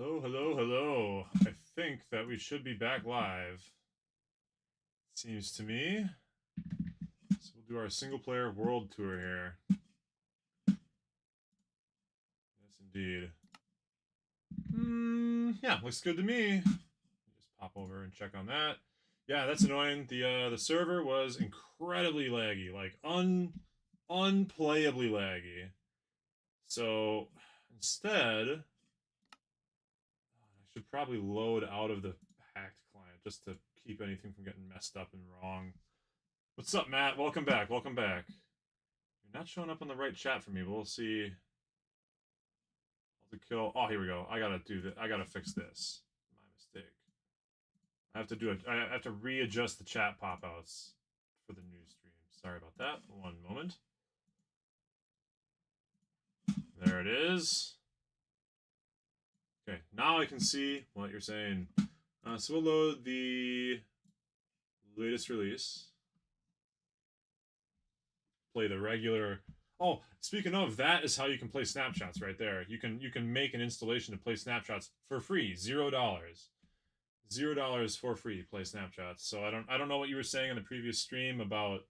Hello, hello, hello. I think that we should be back live. Seems to me. So we'll do our single player world tour here. Yes, indeed. Yeah, looks good to me. Just pop over and check on that. Yeah, that's annoying. The server was incredibly laggy, like unplayably laggy. So instead, I should probably load out of the hacked client just to keep anything from getting messed up and wrong. What's up, Matt? Welcome back. Welcome back. You're not showing up on the right chat for me, but we'll see. To kill. Oh, here we go. I gotta do that. I gotta fix this. My mistake. I have to do it. I have to readjust the chat pop-outs for the new stream. Sorry about that. One moment. There it is. Okay, now I can see what you're saying. So we'll load the latest release. Play the regular. Oh, speaking of, that is how you can play snapshots right there. You can make an installation to play snapshots for free, $0. $0 for free play snapshots. So I don't know what you were saying in the previous stream about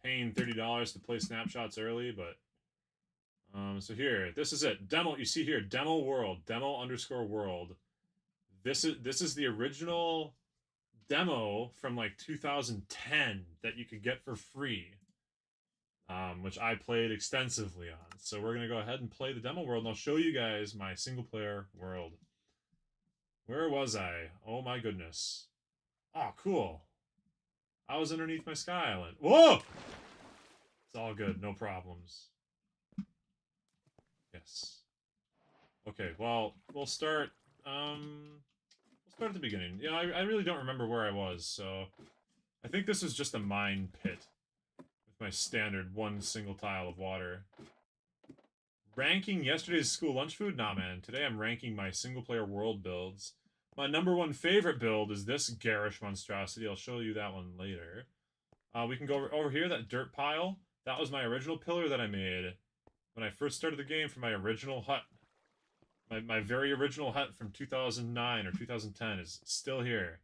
paying $30 to play snapshots early, but so here, this is it. Demo, you see here, demo world, demo_world. This is the original demo from like 2010 that you could get for free. Which I played extensively on. So we're gonna go ahead and play the demo world, and I'll show you guys my single player world. Where was I? Oh my goodness. Oh, cool. I was underneath my sky island. Whoa! It's all good, no problems. Yes. Okay, well, we'll start at the beginning. Yeah, I really don't remember where I was, so I think this is just a mine pit with my standard one single tile of water. Ranking yesterday's school lunch food? Nah, man. Today I'm ranking my single-player world builds. My #1 favorite build is this garish monstrosity. I'll show you that one later. We can go over here, that dirt pile. That was my original pillar that I made when I first started the game for my original hut. My very original hut from 2009 or 2010 is still here.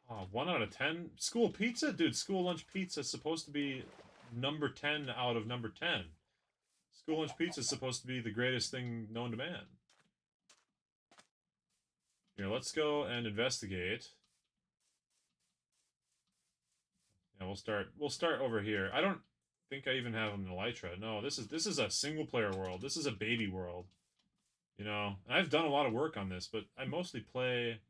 Oh, 1 out of 10? School pizza? Dude, school lunch pizza is supposed to be number 10 out of number 10. School lunch pizza is supposed to be the greatest thing known to man. Here, let's go and investigate. Yeah, we'll start over here. I don't think I even have an elytra. No, this is a single player world. This is a baby world. You know, and I've done a lot of work on this, but I mostly play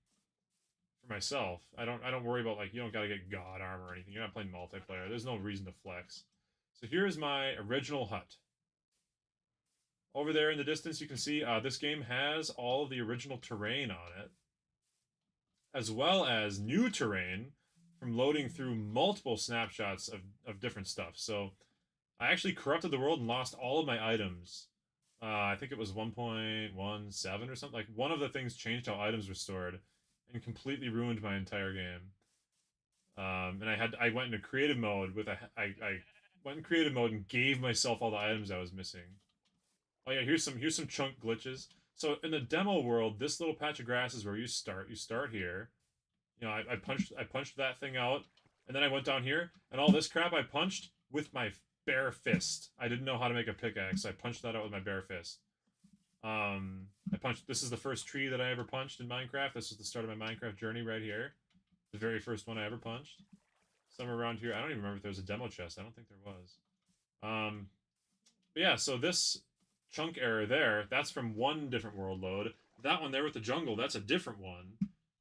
for myself. I don't worry about, like, you don't gotta get god armor or anything. You're not playing multiplayer. There's no reason to flex. So here's my original hut. Over there in the distance, you can see this game has all of the original terrain on it, as well as new terrain from loading through multiple snapshots of different stuff. So I actually corrupted the world and lost all of my items. I think it was 1.17 or something. Like, one of the things changed how items were stored and completely ruined my entire game. And I went into creative mode with I went in creative mode and gave myself all the items I was missing. Oh yeah, here's some chunk glitches. So in the demo world, this little patch of grass is where you start. You start here. You know, I punched that thing out, and then I went down here, and all this crap I punched with my bare fist. I didn't know how to make a pickaxe, so I punched that out with my bare fist. This is the first tree that I ever punched in Minecraft. This was the start of my Minecraft journey right here. The very first one I ever punched. Somewhere around here. I don't even remember if there was a demo chest. I don't think there was. But yeah, so this chunk error there, that's from one different world load. That one there with the jungle, that's a different one.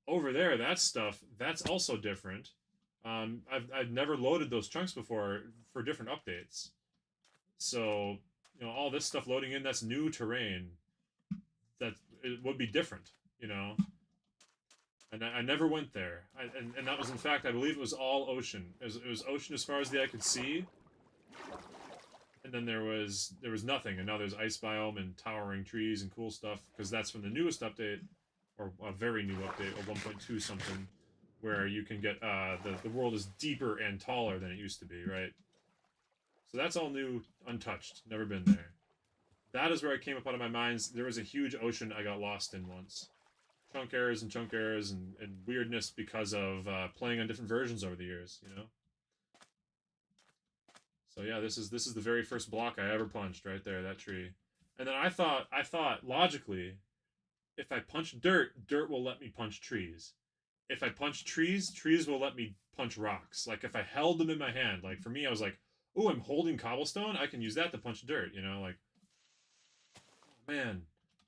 Over there, that stuff, that's also different. I've never loaded those chunks before for different updates. So, you know, all this stuff loading in, that's new terrain. That it would be different, you know. And I never went there. And that was, in fact, I believe it was all ocean. It was ocean as far as the eye could see. And then there was nothing, and now there's ice biome and towering trees and cool stuff, because that's from the newest update, or a very new update, or 1.2 something, where you can get the world is deeper and taller than it used to be, right? So that's all new, untouched, never been there. That is where I came up out of my mines. There was a huge ocean I got lost in once. Chunk errors and weirdness because of playing on different versions over the years, you know? So yeah, this is the very first block I ever punched right there, that tree. And then I thought logically, if I punch dirt, dirt will let me punch trees. If I punch trees, trees will let me punch rocks. Like if I held them in my hand, like for me, I was like, oh, I'm holding cobblestone. I can use that to punch dirt. You know, like, oh man,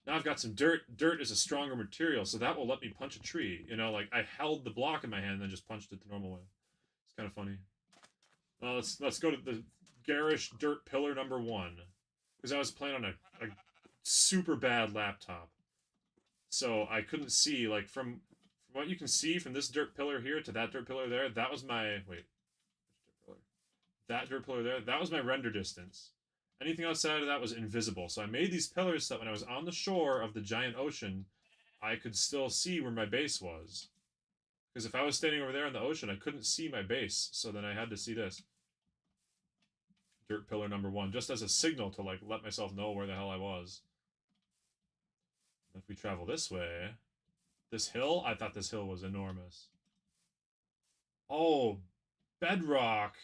now I've got some dirt. Dirt is a stronger material, so that will let me punch a tree. You know, like I held the block in my hand and then just punched it the normal way. It's kind of funny. Let's go to the garish dirt pillar number 1 because I was playing on a super bad laptop, so I couldn't see like from what you can see from this dirt pillar here to that dirt pillar there. That was my wait, dirt pillar? That dirt pillar there. That was my render distance. Anything outside of that was invisible. So I made these pillars so that when I was on the shore of the giant ocean, I could still see where my base was. Because if I was standing over there in the ocean, I couldn't see my base. So then I had to see this. Dirt pillar number 1, just as a signal to like let myself know where the hell I was. If we travel this way, this hill, I thought this hill was enormous. Oh, bedrock.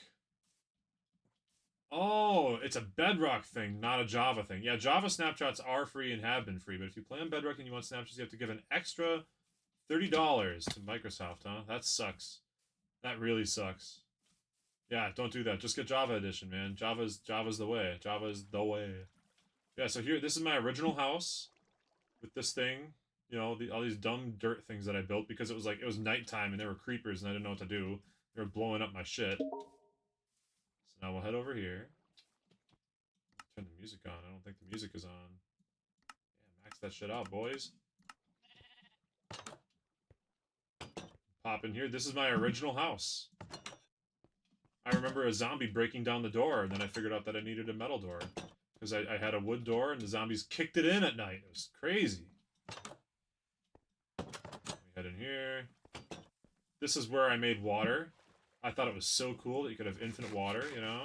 Oh, it's a bedrock thing, not a Java thing. Yeah, Java snapshots are free and have been free, but if you play on bedrock and you want snapshots, you have to give an extra $30 to Microsoft, huh? That sucks. That really sucks. Yeah, don't do that. Just get Java edition, man. Java's the way. Java's the way. Yeah, so here, this is my original house with this thing. You know, all these dumb dirt things that I built because it was nighttime and there were creepers and I didn't know what to do. They were blowing up my shit. So now we'll head over here. Turn the music on. I don't think the music is on. Yeah, max that shit out, boys. Pop in here. This is my original house. I remember a zombie breaking down the door, and then I figured out that I needed a metal door. Because I had a wood door, and the zombies kicked it in at night. It was crazy. We head in here. This is where I made water. I thought it was so cool that you could have infinite water, you know?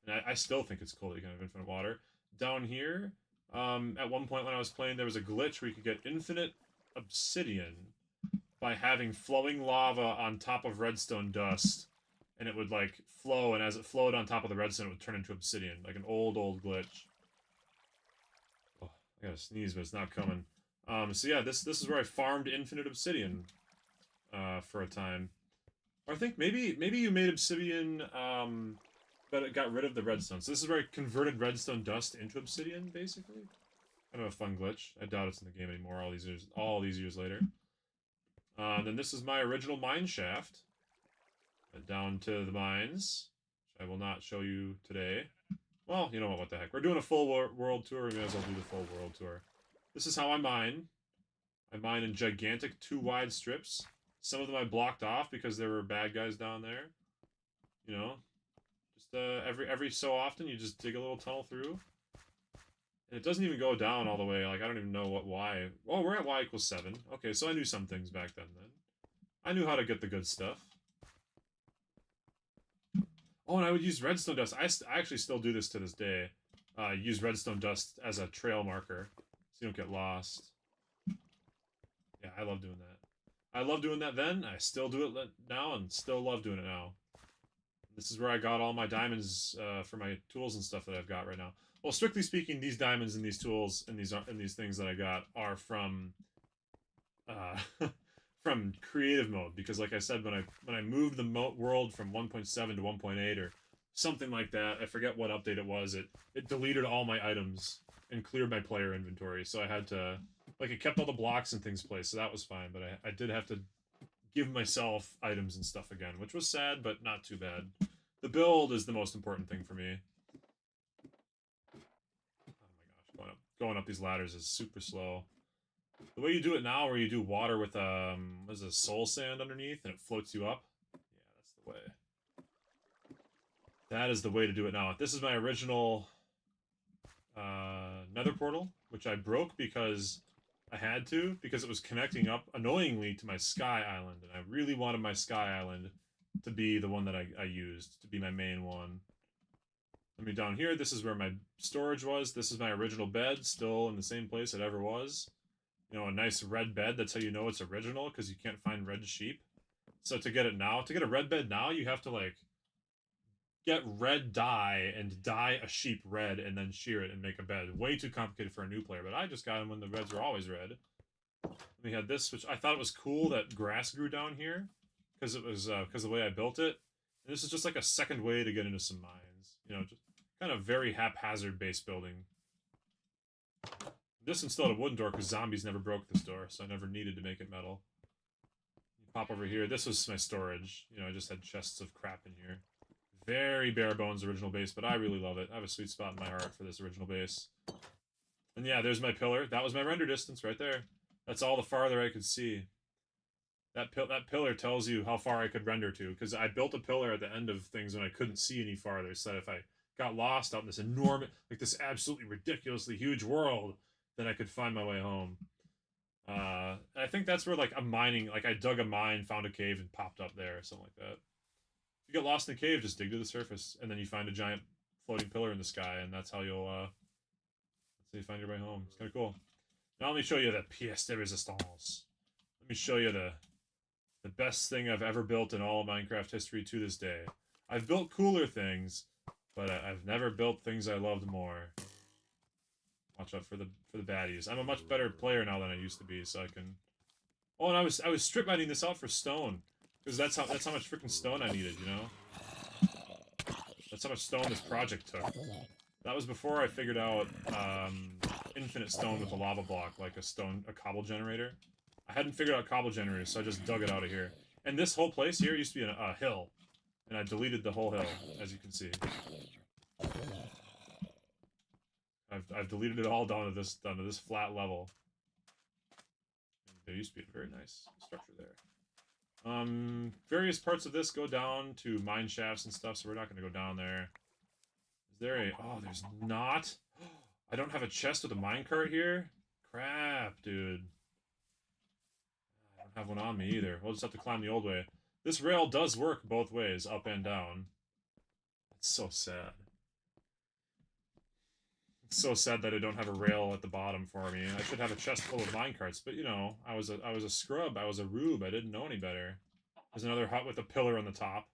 And I still think it's cool that you can have infinite water. Down here, at one point when I was playing, there was a glitch where you could get infinite obsidian by having flowing lava on top of redstone dust. And it would, like, flow, and as it flowed on top of the redstone, it would turn into obsidian. Like an old glitch. Oh, I gotta sneeze, but it's not coming. So yeah, this is where I farmed infinite obsidian, for a time. Or I think maybe you made obsidian, but it got rid of the redstone. So this is where I converted redstone dust into obsidian, basically. Kind of a fun glitch. I doubt it's in the game anymore all these years later. Then this is my original mine shaft. Down to the mines, which I will not show you today. Well, you know what the heck. We're doing a full world tour. We may as well do the full world tour. This is how I mine. I mine in gigantic 2 wide strips. Some of them I blocked off because there were bad guys down there. You know, just every so often you just dig a little tunnel through. And it doesn't even go down all the way. Like, I don't even know what Y... Oh, we're at Y equals 7. Okay, so I knew some things back then. I knew how to get the good stuff. Oh, and I would use redstone dust. I actually still do this to this day. Use redstone dust as a trail marker so you don't get lost. Yeah, I love doing that. I love doing that then. I still do it now and still love doing it now. This is where I got all my diamonds for my tools and stuff that I've got right now. Well, strictly speaking, these diamonds and these tools and these things that I got are from from creative mode, because like I said, when I moved the world from 1.7 to 1.8 or something like that, I forget what update it was, it deleted all my items and cleared my player inventory, so I had to, like, it kept all the blocks and things placed, so that was fine, but I did have to give myself items and stuff again, which was sad, but not too bad. The build is the most important thing for me. Oh my gosh, going up these ladders is super slow. The way you do it now, where you do water with what is this, soul sand underneath, and it floats you up. Yeah, that's the way. That is the way to do it now. This is my original nether portal, which I broke because I had to, because it was connecting up annoyingly to my sky island, and I really wanted my sky island to be the one that I used, to be my main one. Let me down here. This is where my storage was. This is my original bed, still in the same place it ever was. You know, a nice red bed. That's how you know it's original, because you can't find red sheep. So to get a red bed now, you have to, like, get red dye and dye a sheep red and then shear it and make a bed. Way too complicated for a new player, but I just got them when the beds were always red. We had this, which I thought it was cool that grass grew down here, because it was because of the way I built it. And this is just like a second way to get into some mines. You know, just kind of very haphazard base building. This installed a wooden door because zombies never broke this door, so I never needed to make it metal. You pop over here. This was my storage. You know, I just had chests of crap in here. Very bare bones original base, but I really love it. I have a sweet spot in my heart for this original base. And yeah, there's my pillar. That was my render distance right there. That's all the farther I could see. That pillar tells you how far I could render to, because I built a pillar at the end of things when I couldn't see any farther, so that if I got lost out in this enormous, like this absolutely ridiculously huge world, then I could find my way home. I think that's where, like, a mining, like, I dug a mine, found a cave, and popped up there, or something like that. If you get lost in a cave, just dig to the surface, and then you find a giant floating pillar in the sky, and that's how you'll find your way home. It's kind of cool. Now let me show you the pièce de résistance. Let me show you the best thing I've ever built in all of Minecraft history to this day. I've built cooler things, but I've never built things I loved more. Watch out for the baddies. I'm a much better player now than I used to be, so I can. Oh, and I was strip mining this out for stone, because that's how much freaking stone I needed, you know. That's how much stone this project took. That was before I figured out infinite stone with a lava block, like a cobble generator. I hadn't figured out cobble generators, so I just dug it out of here. And this whole place here used to be a hill, and I deleted the whole hill, as you can see. I've deleted it all down to this flat level. There used to be a very nice structure there. Various parts of this go down to mine shafts and stuff, so we're not going to go down there. Is there a... Oh, there's not? I don't have a chest with a minecart here? Crap, dude. I don't have one on me either. We'll just have to climb the old way. This rail does work both ways, up and down. It's so sad. It's so sad that I don't have a rail at the bottom for me. I should have a chest full of minecarts, but you know, I was a scrub. I was a rube. I didn't know any better. There's another hut with a pillar on the top.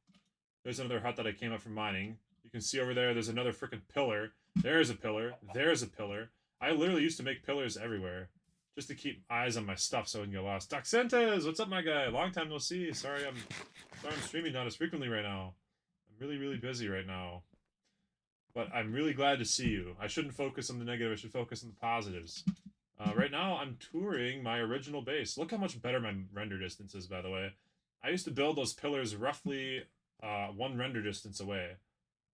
There's another hut that I came up from mining. You can see over there, there's another freaking pillar. There's a pillar. There's a pillar. I literally used to make pillars everywhere, just to keep eyes on my stuff so I wouldn't get lost. Doxentes, what's up, my guy? Long time no see. Sorry I'm streaming not as frequently right now. I'm really busy right now. But I'm really glad to see you. I shouldn't focus on the negative. I should focus on the positives. Right now, I'm touring my original base. Look how much better my render distance is, by the way. I used to build those pillars roughly one render distance away.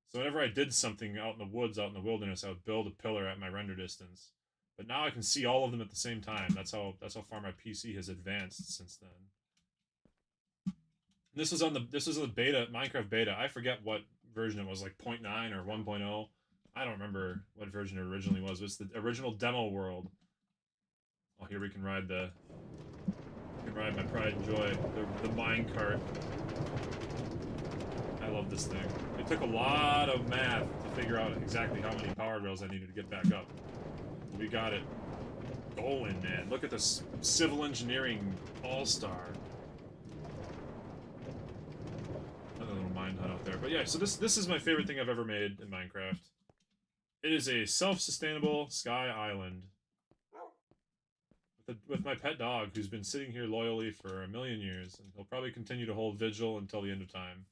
So whenever I did something out in the woods, out in the wilderness, I would build a pillar at my render distance. But now I can see all of them at the same time. That's how far my PC has advanced since then. This was on the beta, Minecraft beta. I forget what version it was, like 0.9 or 1.0. I don't remember what version it originally was. It's the original demo world. Oh, here we can ride my pride and joy, the minecart. I love this thing. It took a lot of math to figure out exactly how many power rails I needed to get back up. We got it going, man. Look at this civil engineering all-star. Another little mine hut out there. But yeah, so this is my favorite thing I've ever made in Minecraft. It is a self-sustainable sky island. With my pet dog, who's been sitting here loyally for a million years, and he'll probably continue to hold vigil until the end of time.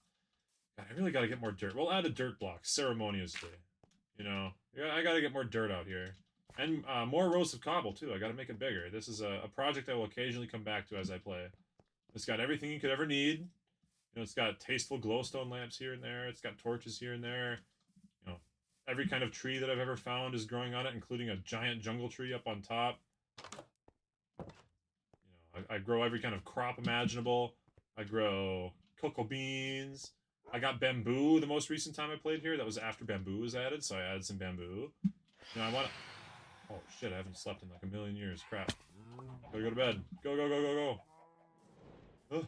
God, I really gotta get more dirt. We'll add a dirt block, ceremoniously. You know? Yeah, I gotta get more dirt out here. And more rows of cobble, too. I gotta make it bigger. This is a project I will occasionally come back to as I play. It's got everything you could ever need. You know, it's got tasteful glowstone lamps here and there. It's got torches here and there. You know, every kind of tree that I've ever found is growing on it, including a giant jungle tree up on top. You know, I grow every kind of crop imaginable. I grow cocoa beans. I got bamboo the most recent time I played here. That was after bamboo was added, so I added some bamboo. You know, I want to... Oh, shit, I haven't slept in like a million years. Crap. Gotta go to bed. Go, go, go, go, go.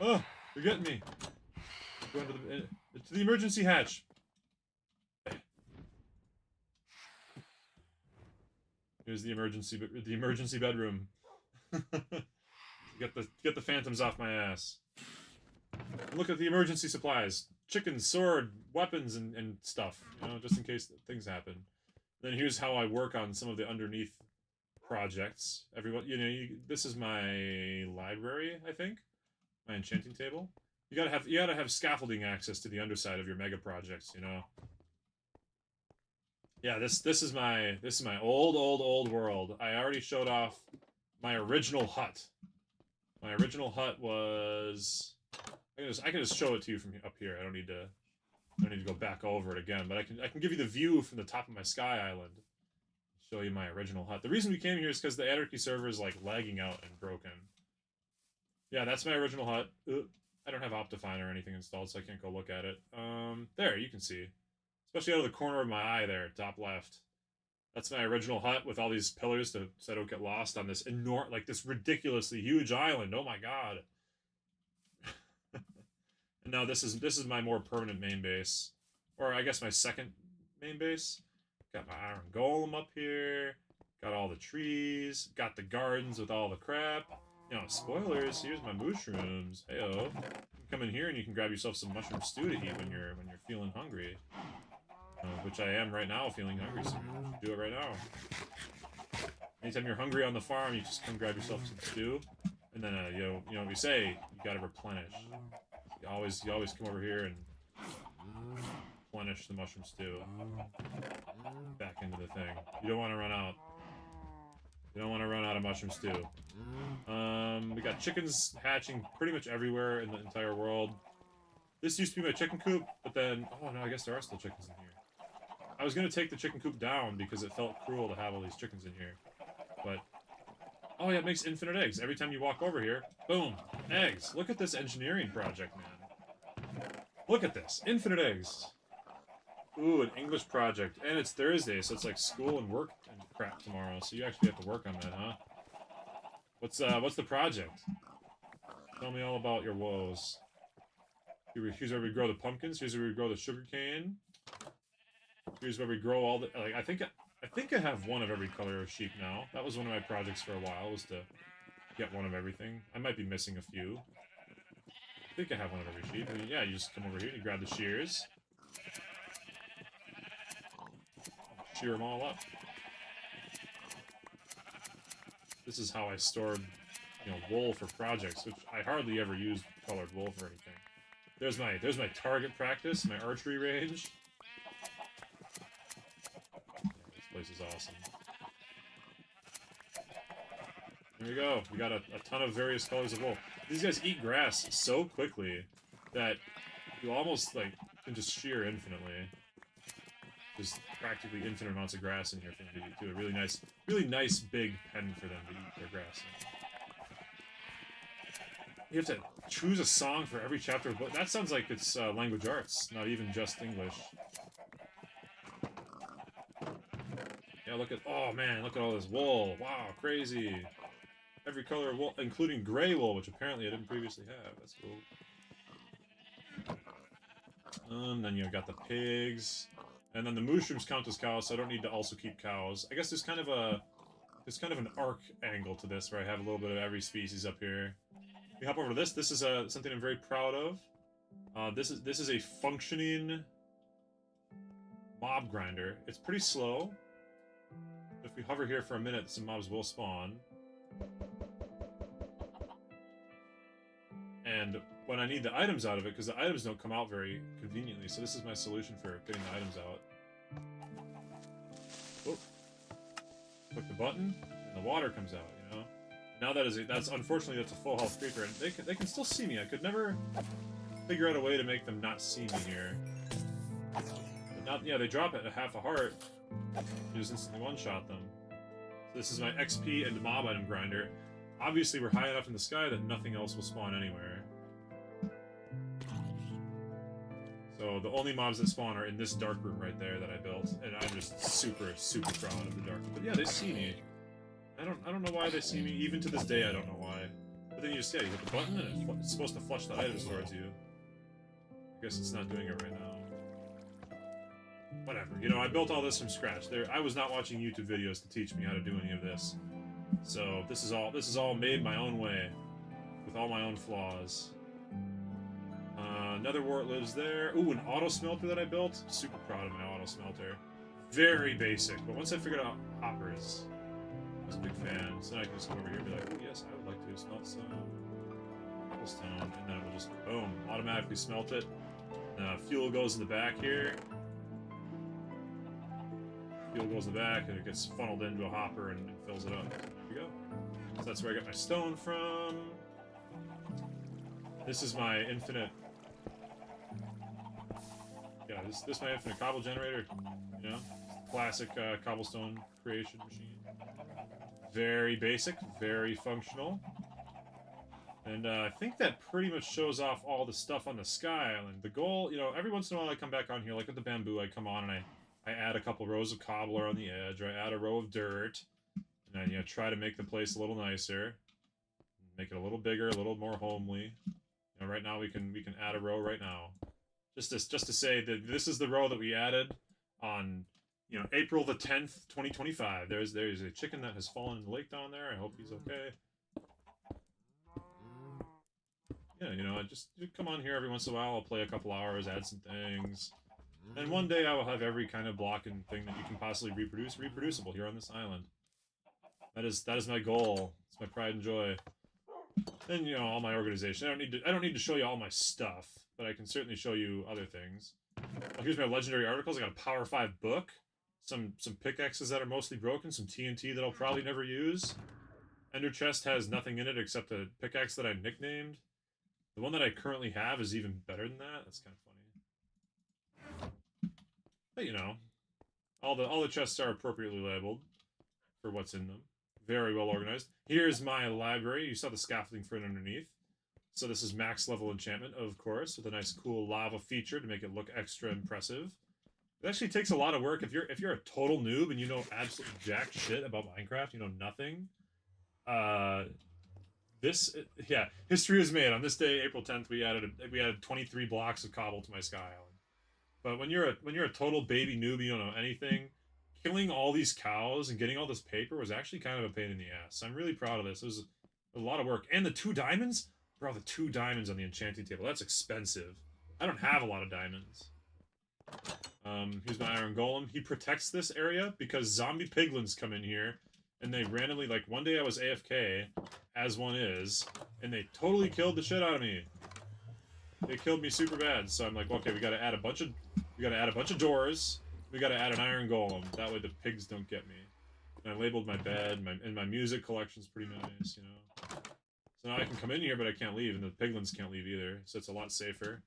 Oh, you're getting me. Going to the emergency hatch. Here's the emergency bedroom. Get the phantoms off my ass. Look at the emergency supplies: chicken, sword, weapons, and stuff. You know, just in case things happen. Then here's how I work on some of the underneath projects. Everyone, you know, this is my library, I think, my enchanting table. You gotta have scaffolding access to the underside of your mega projects. You know. Yeah, this is my old world. I already showed off my original hut. My original hut was. I can just show it to you from up here. I don't need to go back over it again. But I can give you the view from the top of my sky island. Show you my original hut. The reason we came here is because the Anarchy server is like lagging out and broken. Yeah, that's my original hut. I don't have Optifine or anything installed, so I can't go look at it. There, you can see. Especially out of the corner of my eye there, top left. That's my original hut with all these pillars so I don't get lost on this this ridiculously huge island. Oh my god. And now this is my more permanent main base. Or I guess my second main base. Got my iron golem up here. Got all the trees. Got the gardens with all the crap. You know, spoilers, here's my mushrooms. Heyo. You can come in here and you can grab yourself some mushroom stew to eat when you're feeling hungry. Which I am right now, feeling hungry, so you should do it right now. Anytime you're hungry on the farm, you just come grab yourself some stew, and then you know what we say, you gotta replenish. You always come over here and replenish the mushroom stew back into the thing. You don't want to run out. You don't want to run out of mushroom stew. We got chickens hatching pretty much everywhere in the entire world. This used to be my chicken coop, but then oh no, I guess there are still chickens in here. I was gonna take the chicken coop down because it felt cruel to have all these chickens in here. But oh yeah, it makes infinite eggs. Every time you walk over here, boom, eggs. Look at this engineering project, man. Look at this. Infinite eggs. Ooh, an English project. And it's Thursday, so it's like school and work and crap tomorrow, so you actually have to work on that, huh? What's the project? Tell me all about your woes. Here's where we grow the pumpkins, here's where we grow the sugarcane. Here's where we grow all the I think I have one of every color of sheep now. That was one of my projects for a while, was to get one of everything. I might be missing a few. I think I have one of every sheep. I mean, yeah, you just come over here, you grab the shears. Shear them all up. This is how I stored, you know, wool for projects, which I hardly ever use colored wool for anything. There's my target practice, my archery range. Yeah, this place is awesome. There we go. We got a ton of various colors of wool. These guys eat grass so quickly that you almost like can just shear infinitely. There's practically infinite amounts of grass in here for them to eat too. A really nice big pen for them to eat their grass in. You have to choose a song for every chapter of the book. That sounds like it's language arts, not even just English. Yeah, look at, oh man, look at all this wool. Wow, crazy. Every color of wool, including gray wool, which apparently I didn't previously have. That's cool. Then you've got the pigs. And then the mushrooms count as cows, so I don't need to also keep cows. I guess there's kind of an arc angle to this, where I have a little bit of every species up here. We hop over to this. This is something I'm very proud of. This is a functioning mob grinder. It's pretty slow. If we hover here for a minute, some mobs will spawn. And when I need the items out of it, because the items don't come out very conveniently, so this is my solution for getting the items out. Oh. Click the button, and the water comes out, you know? Now that's unfortunately that's a full health creeper, and they can still see me. I could never figure out a way to make them not see me here. But not, yeah, they drop it at half a heart. You just instantly one-shot them. So this is my XP and mob item grinder. Obviously, we're high enough in the sky that nothing else will spawn anywhere. So the only mobs that spawn are in this dark room right there that I built, and I'm just super proud of the dark room. But yeah, they see me. I don't know why they see me. Even to this day, I don't know why. But then you just, yeah, you hit the button, and it's supposed to flush the items towards you. I guess it's not doing it right now. whatever. You know, I built all this from scratch. I was not watching YouTube videos to teach me how to do any of this. So this is all made my own way, with all my own flaws. Another wart lives there. Ooh, an auto smelter that I built. Super proud of my auto smelter. Very basic, but once I figured out hoppers, I was a big fan. So then I can just come over here and be like, oh yes, I would like to smelt some cobblestone, and then it will just boom, automatically smelt it. Fuel goes in the back here. Fuel goes in the back, and it gets funneled into a hopper and fills it up. There we go. So that's where I got my stone from. This is my infinite. Yeah, this is my infinite cobble generator. You know, classic cobblestone creation machine. Very basic, very functional. And I think that pretty much shows off all the stuff on the Sky Island. The goal, you know, every once in a while I come back on here, like with the bamboo, I come on and I add a couple rows of cobble on the edge, or I add a row of dirt, and then, you know, try to make the place a little nicer, make it a little bigger, a little more homely. You know, right now we can add a row right now, just to say that this is the row that we added on, you know, April the 10th, 2025. There's a chicken that has fallen in the lake down there. I hope he's okay. Yeah, you know, just come on here every once in a while. I'll play a couple hours, add some things. And one day I will have every kind of block and thing that you can possibly reproduce reproducible here on this island. That is my goal. It's my pride and joy. And, you know, all my organization. I don't need to show you all my stuff, but I can certainly show you other things. Oh, here's my legendary articles. I got a Power 5 book, some pickaxes that are mostly broken, some TNT that I'll probably never use. Ender chest has nothing in it except a pickaxe that I nicknamed. The one that I currently have is even better than that. That's kind of funny. But, you know, all the chests are appropriately labeled for what's in them. Very well organized. Here's my library. You saw the scaffolding for it underneath. So this is max level enchantment, of course, with a nice cool lava feature to make it look extra impressive. It actually takes a lot of work. If you're a total noob and you know absolutely jack shit about Minecraft, you know nothing. Yeah, history was made on this day, April 10th. We added 23 blocks of cobble to my Sky Island. But when you're a total baby noob, you don't know anything. Killing all these cows and getting all this paper was actually kind of a pain in the ass. So I'm really proud of this. It was a lot of work. And the 2 diamonds? Bro, the 2 diamonds on the enchanting table. That's expensive. I don't have a lot of diamonds. Here's my iron golem. He protects this area because zombie piglins come in here and they randomly, like, one day I was AFK, as one is, and they totally killed the shit out of me. They killed me super bad. So I'm like, okay, we gotta add a bunch of doors. We gotta add an iron golem. That way the pigs don't get me. And I labeled my bed, and my music collection's pretty nice, you know. So now I can come in here, but I can't leave, and the piglins can't leave either, so it's a lot safer.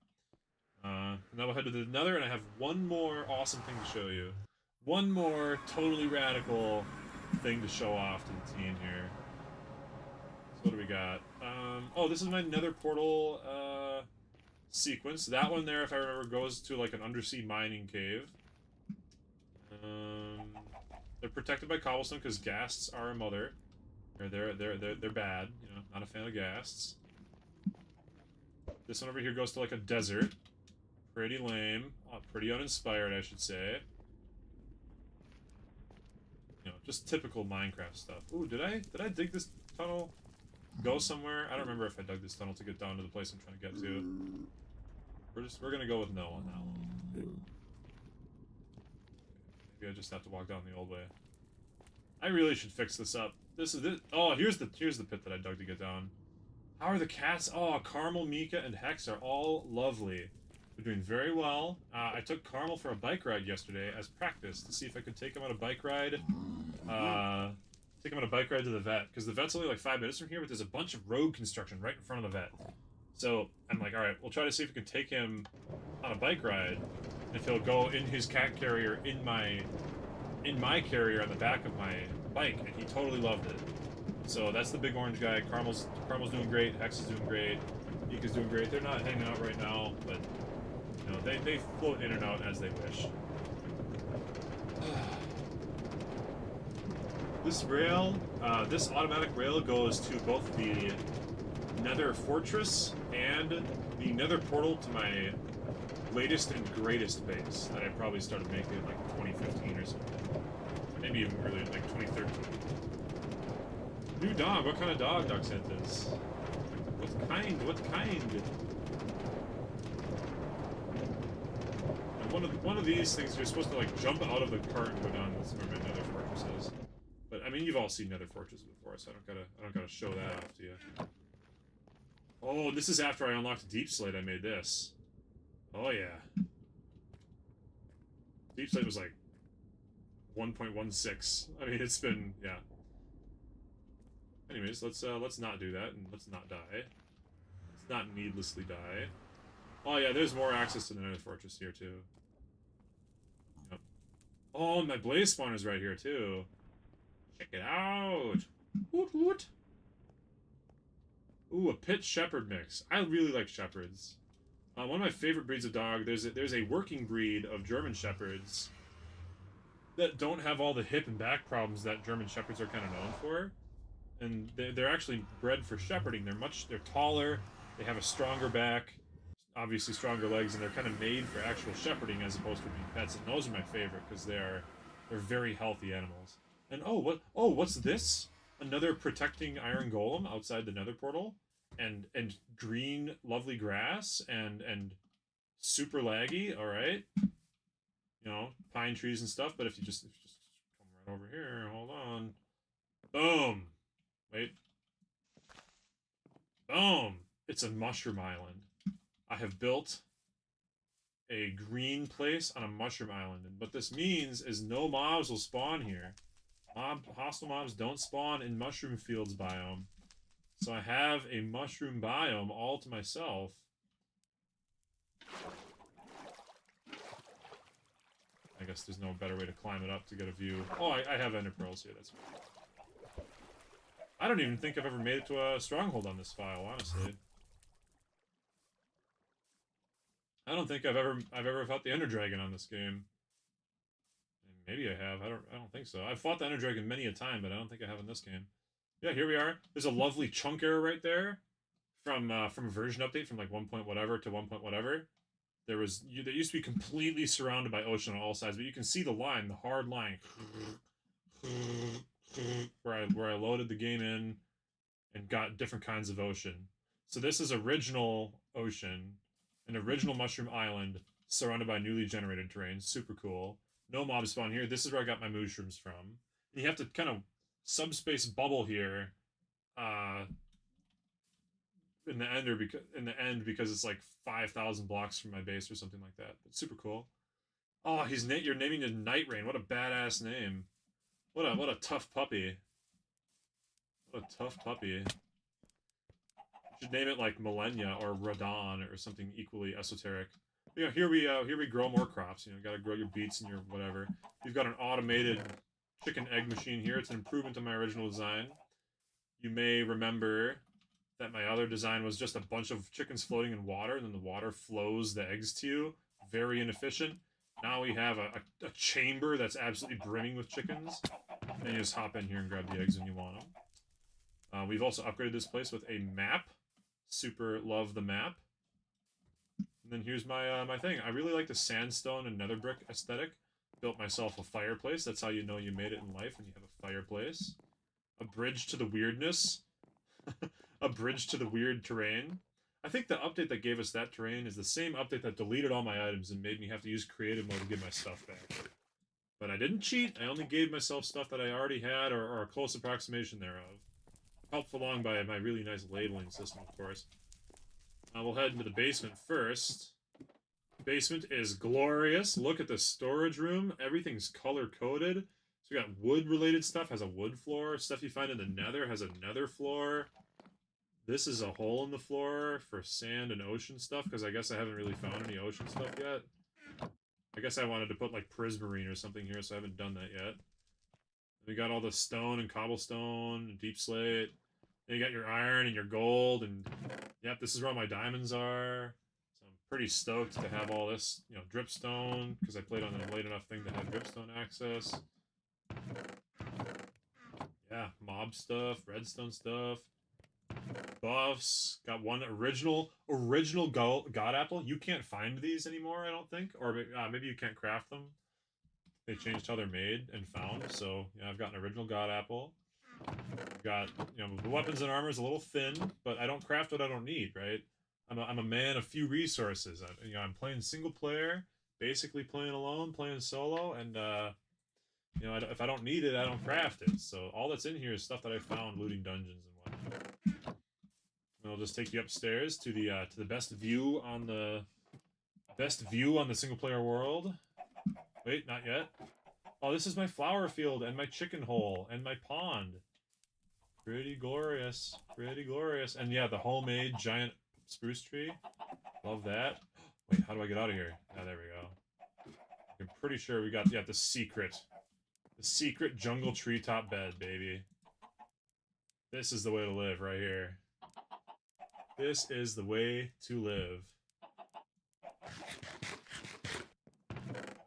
Now we'll head to the nether, and I have one more awesome thing to show you. One more totally radical thing to show off to the team here. So what do we got? Oh, this is my nether portal sequence. That one there, if I remember, goes to like an undersea mining cave. They're protected by cobblestone because ghasts are a mother. They're bad. You know, not a fan of ghasts. This one over here goes to like a desert. Pretty lame. Pretty uninspired, I should say. You know, just typical Minecraft stuff. Ooh, did I dig this tunnel? Go somewhere? I don't remember if I dug this tunnel to get down to the place I'm trying to get to. We're gonna go with no on that one. Maybe I just have to walk down the old way. I really should fix this up. Oh, here's the pit that I dug to get down. How are the cats? Oh, Carmel, Mika, and Hex are all lovely. They're doing very well. I took Carmel for a bike ride yesterday as practice to see if I could take him on a bike ride. Take him on a bike ride to the vet, because the vet's only like 5 minutes from here, but there's a bunch of road construction right in front of the vet. So I'm like, all right, we'll try to see if we can take him on a bike ride, if he'll go in his cat carrier in my carrier on the back of my bike, and he totally loved it. So that's the big orange guy. Carmel's doing great. Hex is doing great. Mika's doing great. They're not hanging out right now, but you know they float in and out as they wish. This rail, this automatic rail goes to both the Nether Fortress and the Nether portal to my latest and greatest base that I probably started making in like 2015 or something. Maybe even earlier, like 2013. New dog. What kind of dog, Doxanthus? What kind? What kind? And one of these things, you're supposed to like jump out of the cart and go down. That's where my nether fortress is. But I mean, you've all seen nether fortresses before, so I don't gotta show that off to you. Oh, this is after I unlocked Deep Slate. I made this. Oh yeah. Deep Slate was like 1.16. I mean, it's been, yeah. Anyways, let's not do that and let's not die. Let's not needlessly die. Oh yeah, there's more access to the Nether Fortress here too. Yep. Oh, my blaze spawner's right here too. Check it out. Woot woot. Ooh, a pit shepherd mix. I really like shepherds. One of my favorite breeds of dog. There's a working breed of German shepherds that don't have all the hip and back problems that German shepherds are kind of known for. And they're actually bred for shepherding. They're taller, they have a stronger back, obviously stronger legs, and they're kind of made for actual shepherding as opposed to being pets. And those are my favorite because they're very healthy animals. And what's this? Another protecting iron golem outside the nether portal, and green lovely grass and super laggy. All right, you know, pine trees and stuff. But if you just come right over here, hold on, boom. Wait. Boom! It's a mushroom island. I have built a green place on a mushroom island. And what this means is no mobs will spawn here. Hostile mobs don't spawn in mushroom fields biome. So I have a mushroom biome all to myself. I guess there's no better way to climb it up to get a view. Oh, I have ender pearls here, that's fine. I don't even think I've ever made it to a stronghold on this file, honestly. I don't think I've ever fought the Ender Dragon on this game. Maybe I have. I don't think so. I've fought the Ender Dragon many a time, but I don't think I have in this game. Yeah, here we are. There's a lovely chunk error right there from a version update from like 1 point whatever to 1 point whatever. There used to be completely surrounded by ocean on all sides, but you can see the line, the hard line, where I loaded the game in and got different kinds of ocean. So this is original ocean, an original mushroom island surrounded by newly generated terrain. Super cool. No mob spawn here. This is where I got my mushrooms from. And you have to kind of subspace bubble here in the end because it's like 5,000 blocks from my base or something like that. But super cool. Oh, you're naming it Night Rain. What a badass name. What a tough puppy. What a tough puppy. You should name it like Millennia or Radon or something equally esoteric. You know, here we grow more crops. You know, gotta grow your beets and your whatever. You've got an automated chicken egg machine here. It's an improvement to my original design. You may remember that my other design was just a bunch of chickens floating in water, and then the water flows the eggs to you. Very inefficient. Now we have a chamber that's absolutely brimming with chickens. And you just hop in here and grab the eggs when you want them. We've also upgraded this place with a map. Super love the map. And then here's my my thing. I really like the sandstone and nether brick aesthetic. Built myself a fireplace. That's how you know you made it in life, when you have a fireplace. A bridge to the weirdness. A bridge to the weird terrain. I think the update that gave us that terrain is the same update that deleted all my items and made me have to use creative mode to get my stuff back. But I didn't cheat. I only gave myself stuff that I already had, or a close approximation thereof. Helped along by my really nice labeling system, of course. We'll head into the basement first. Basement is glorious. Look at the storage room. Everything's color-coded. So we got wood-related stuff, has a wood floor. Stuff you find in the nether has a nether floor. This is a hole in the floor for sand and ocean stuff, because I guess I haven't really found any ocean stuff yet. I guess I wanted to put, like, prismarine or something here, so I haven't done that yet. We got all the stone and cobblestone and deep slate. Then you got your iron and your gold, and yep, this is where all my diamonds are. So I'm pretty stoked to have all this, you know, dripstone, because I played on a late enough thing to have dripstone access. Yeah, mob stuff, redstone stuff. Buffs. Got one original god apple. You can't find these anymore, I don't think. Or maybe you can't craft them. They changed how they're made and found. So, yeah, I've got an original god apple. I've got, the weapons and armor is a little thin, but I don't craft what I don't need, right? I'm a man of few resources. I'm playing single player, basically playing alone, playing solo, and if I don't need it, I don't craft it. So all that's in here is stuff that I found looting dungeons and whatnot. And I'll just take you upstairs to the best view on the single player world. Wait, not yet. Oh, this is my flower field and my chicken hole and my pond. Pretty glorious. Pretty glorious. And yeah, the homemade giant spruce tree. Love that. Wait, how do I get out of here? Ah, there we go. I'm pretty sure we got, the secret. The secret jungle treetop bed, baby. This is the way to live right here. This is the way to live. I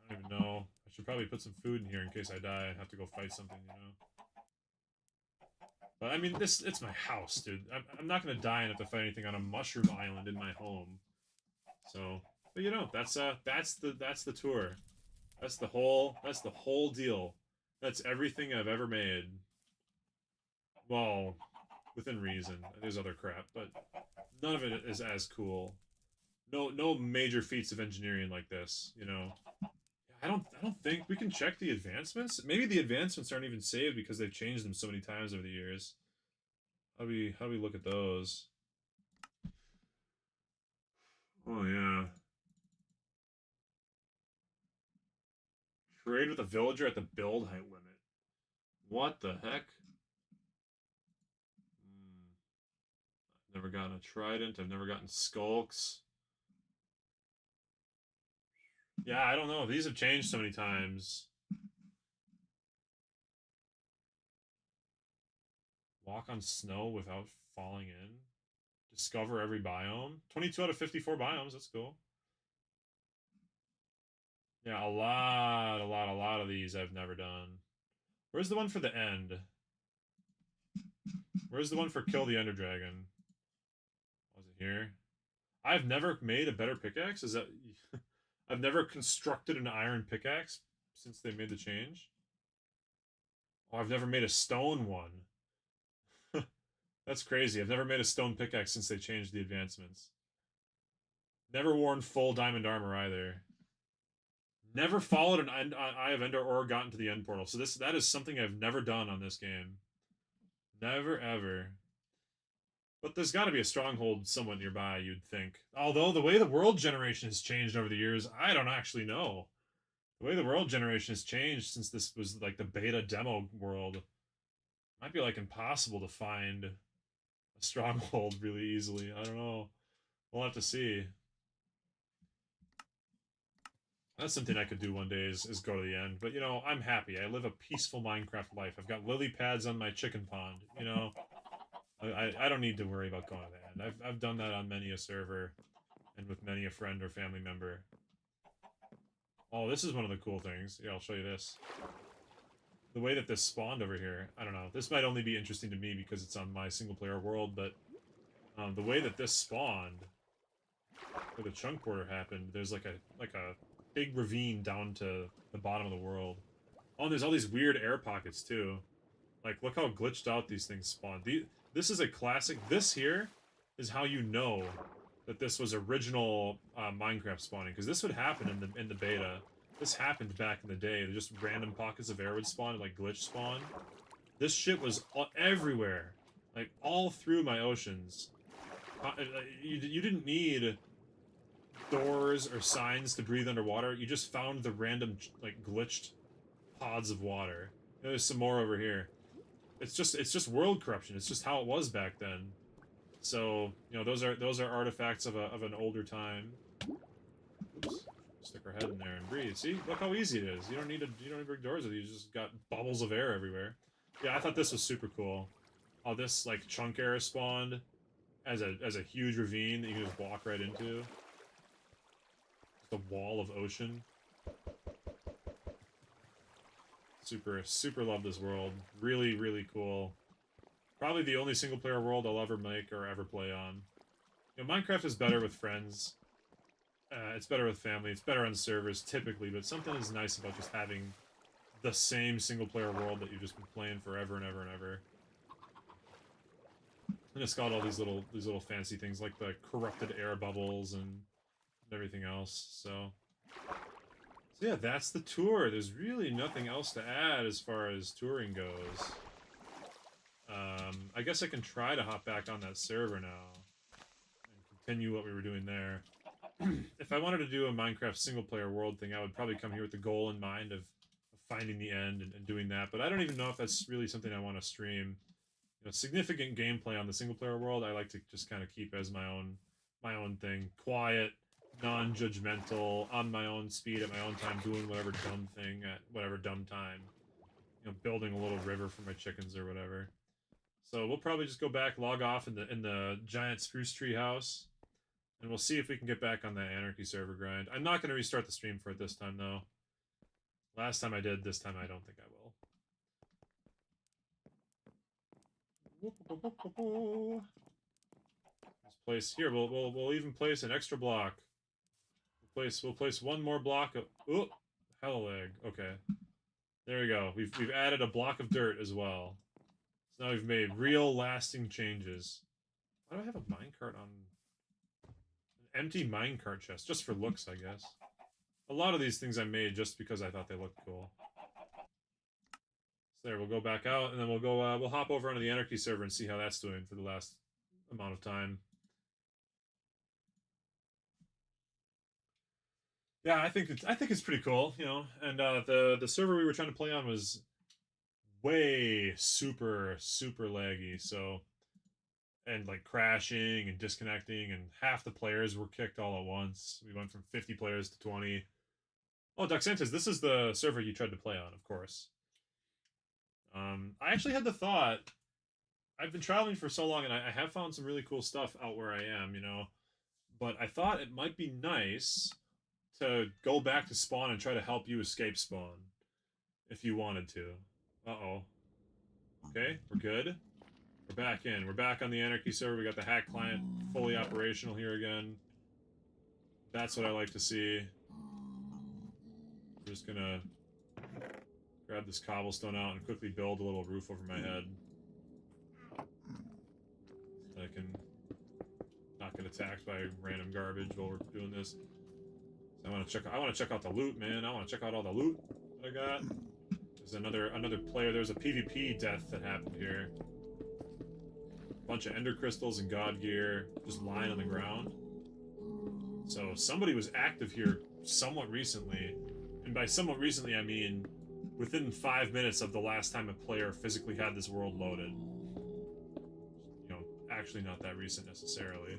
don't even know. I should probably put some food in here in case I die and have to go fight something, But I mean, it's my house, dude. I'm not gonna die and have to fight anything on a mushroom island in my home. So, but that's the tour. That's the whole deal. That's everything I've ever made. Well, within reason. There's other crap, but none of it is as cool. No major feats of engineering like this, I don't think we can check the advancements. Maybe the advancements aren't even saved because they've changed them so many times over the years. How do we look at those? Oh yeah. Trade with a villager at the build height limit. What the heck? I've never gotten a trident. I've never gotten skulks. Yeah, I don't know. These have changed so many times. Walk on snow without falling in. Discover every biome. 22 out of 54 biomes. That's cool. Yeah, a lot of these I've never done. Where's the one for the end? Where's the one for kill the Ender Dragon? Was it here? I've never made a better pickaxe? Is that... I've never constructed an iron pickaxe since they made the change? Oh, I've never made a stone one. That's crazy. I've never made a stone pickaxe since they changed the advancements. Never worn full diamond armor either. Never followed an Eye of Ender or gotten to the end portal. So that is something I've never done on this game. Never, ever. But there's got to be a stronghold somewhat nearby, you'd think. Although the way the world generation has changed over the years, I don't actually know. The way the world generation has changed since this was like the beta demo world, might be like impossible to find a stronghold really easily. I don't know. We'll have to see. That's something I could do one day is go to the end. But, I'm happy. I live a peaceful Minecraft life. I've got lily pads on my chicken pond, I don't need to worry about going to the end. I've done that on many a server and with many a friend or family member. Oh, this is one of the cool things. Yeah, I'll show you this. The way that this spawned over here, I don't know. This might only be interesting to me because it's on my single-player world, but the way that this spawned, where the chunk border happened, there's like a big ravine down to the bottom of the world. Oh, and there's all these weird air pockets, too. Like, look how glitched out these things spawn. This is a classic. This here is how you know that this was original Minecraft spawning, because this would happen in the beta. This happened back in the day. Just random pockets of air would spawn, like glitch spawn. This shit was everywhere, like all through my oceans. You didn't need doors or signs to breathe underwater. You just found the random like glitched pods of water. There's some more over here. It's just world corruption. It's just how it was back then. So those are artifacts of an older time. Oops. Stick our head in there and breathe. See, look how easy it is. You don't need big doors with you. You just got bubbles of air everywhere. Yeah, I thought this was super cool. Oh, this like chunk air spawned as a huge ravine that you can just walk right into. Just a wall of ocean. Super love this world. Really cool. Probably the only single-player world I'll ever make or ever play on. You know, Minecraft is better with friends. It's better with family. It's better on servers, typically, but something is nice about just having the same single-player world that you've just been playing forever and ever and ever. And it's got all these little fancy things like the corrupted air bubbles and everything else. So yeah, that's the tour. There's really nothing else to add as far as touring goes. I guess I can try to hop back on that server now and continue what we were doing there. If I wanted to do a Minecraft single-player world thing, I would probably come here with the goal in mind of finding the end and doing that. But I don't even know if that's really something I want to stream. You know, significant gameplay on the single-player world, I like to just kind of keep as my own thing. Quiet, non-judgmental, on my own speed, at my own time, doing whatever dumb thing at whatever dumb time. You know, building a little river for my chickens or whatever. So we'll probably just go back, log off in the giant spruce tree house, and we'll see if we can get back on that anarchy server grind. I'm not going to restart the stream for it this time, though. Last time I did, this time I don't think I will. Let's place here. We'll even place an extra block. We'll place one more block of. Oh, hella lag. Okay, there we go. We've added a block of dirt as well. So now we've made real lasting changes. Why do I have a minecart on? An empty minecart chest, just for looks, I guess. A lot of these things I made just because I thought they looked cool. So there, we'll go back out, and then we'll go. We'll hop over onto the Anarchy server and see how that's doing for the last amount of time. Yeah, I think it's pretty cool, you know. And the server we were trying to play on was way super laggy, so and like crashing and disconnecting, and half the players were kicked all at once. We went from 50 players to 20. Oh, Duxantis, this is the server you tried to play on, of course. I actually had the thought. I've been traveling for so long, and I have found some really cool stuff out where I am, you know. But I thought it might be nice to go back to spawn and try to help you escape spawn, if you wanted to. Uh-oh. Okay, we're good. We're back in. We're back on the Anarchy server. We got the hack client fully operational here again. That's what I like to see. We're just gonna grab this cobblestone out and quickly build a little roof over my head. So I can not get attacked by random garbage while we're doing this. So I want to check out the loot, man. I want to check out all the loot that I got. There's another player. There's a PvP death that happened here. A bunch of ender crystals and god gear just lying on the ground. So somebody was active here somewhat recently, and by somewhat recently I mean within 5 minutes of the last time a player physically had this world loaded. You know, actually not that recent necessarily.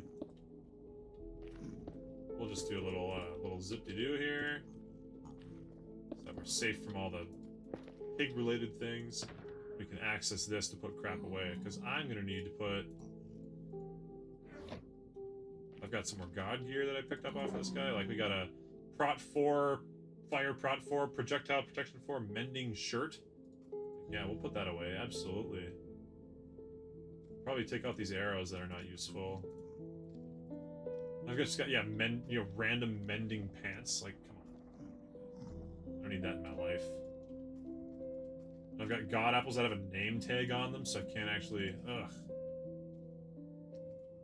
We'll just do a little zip-de-doo here, so that we're safe from all the pig-related things. We can access this to put crap away, because I'm going to need to put... I've got some more god gear that I picked up off of this guy. Like, we got a Prot 4, Fire Prot 4, Projectile Protection 4, Mending Shirt. Yeah, we'll put that away, absolutely. Probably take out these arrows that are not useful. I've just got, yeah, random mending pants. Like, come on. I don't need that in my life. I've got god apples that have a name tag on them, so I can't actually... Ugh.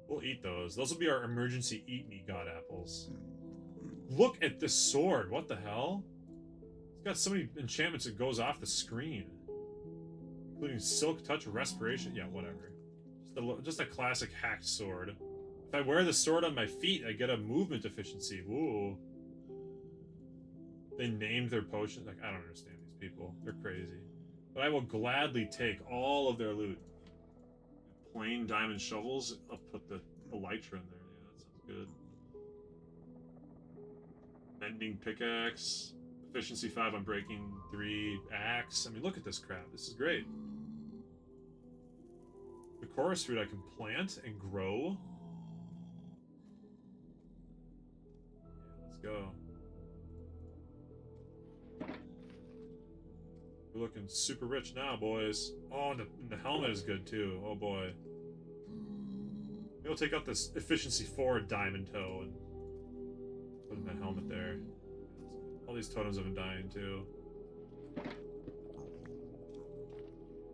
We'll eat those. Those will be our emergency eat-me god apples. Look at this sword. What the hell? It's got so many enchantments it goes off the screen. Including Silk Touch, Respiration. Yeah, whatever. Just a classic hacked sword. If I wear the sword on my feet, I get a movement efficiency. Woo. They named their potion. Like, I don't understand these people. They're crazy. But I will gladly take all of their loot. Plain diamond shovels. I'll put the elytra in there. Yeah, that sounds good. Mending pickaxe. Efficiency 5 on breaking 3 axe. I mean, look at this crap. This is great. The chorus fruit I can plant and grow. Yeah, let's go. We're looking super rich now, boys. Oh, and the helmet is good too. Oh boy. We'll take out this efficiency 4 diamond toe and put in that helmet there. All these totems have been dying too.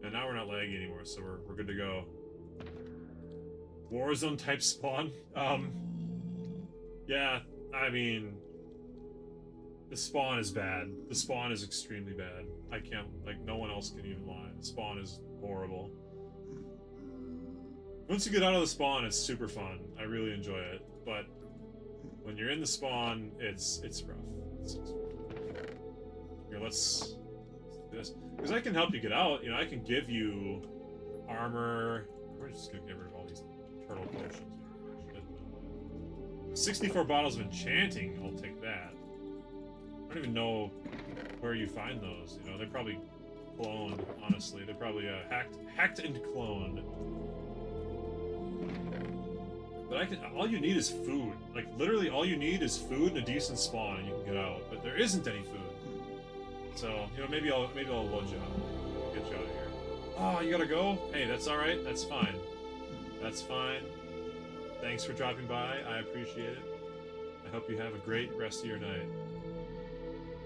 And now we're not laggy anymore, so we're good to go. Warzone type spawn. Yeah, I mean, the spawn is bad. The spawn is extremely bad. I can't, like, no one else can even lie. The spawn is horrible. Once you get out of the spawn, it's super fun. I really enjoy it. But when you're in the spawn, it's rough. Here, let's do this. Because I can help you get out. You know, I can give you armor. We're just gonna get rid of all these turtle potions. 64 bottles of enchanting. I'll take that. I don't even know where you find those. You know, they're probably cloned. Honestly, they're probably hacked and cloned. But all you need is food. Like, literally all you need is food and a decent spawn and you can get out. But there isn't any food. So, you know, maybe I'll load you out. Get you out of here. Oh, you gotta go? Hey, that's alright. That's fine. That's fine. Thanks for dropping by. I appreciate it. I hope you have a great rest of your night.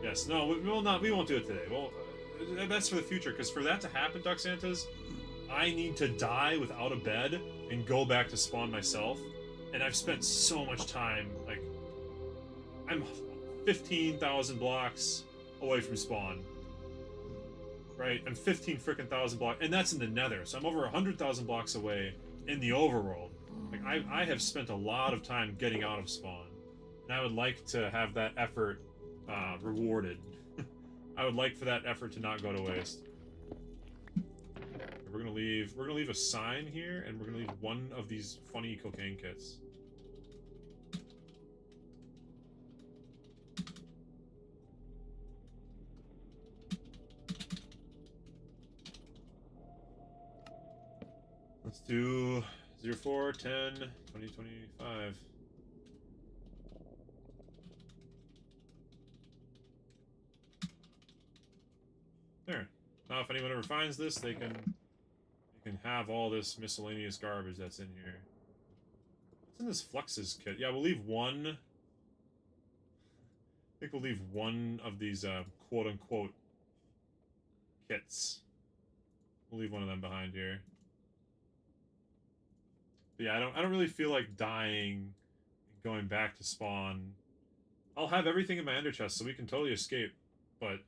Yes, no, we won't do it today. Well, that's for the future, because for that to happen, Duck Santas, I need to die without a bed and go back to spawn myself. And I've spent so much time, like, I'm 15,000 blocks away from spawn. Right? I'm 15 frickin' thousand blocks, and that's in the nether, so I'm over 100,000 blocks away in the overworld. Like, I have spent a lot of time getting out of spawn, and I would like to have that effort rewarded. I would like for that effort to not go to waste. We're gonna leave a sign here, and we're gonna leave one of these funny cocaine kits. Let's do 04, 10, 20, 25. There. Now if anyone ever finds this, they can have all this miscellaneous garbage that's in here. What's in this Flux's kit? Yeah, we'll leave one. I think we'll leave one of these quote-unquote kits. We'll leave one of them behind here. But yeah, I don't really feel like dying and going back to spawn. I'll have everything in my ender chest, so we can totally escape. But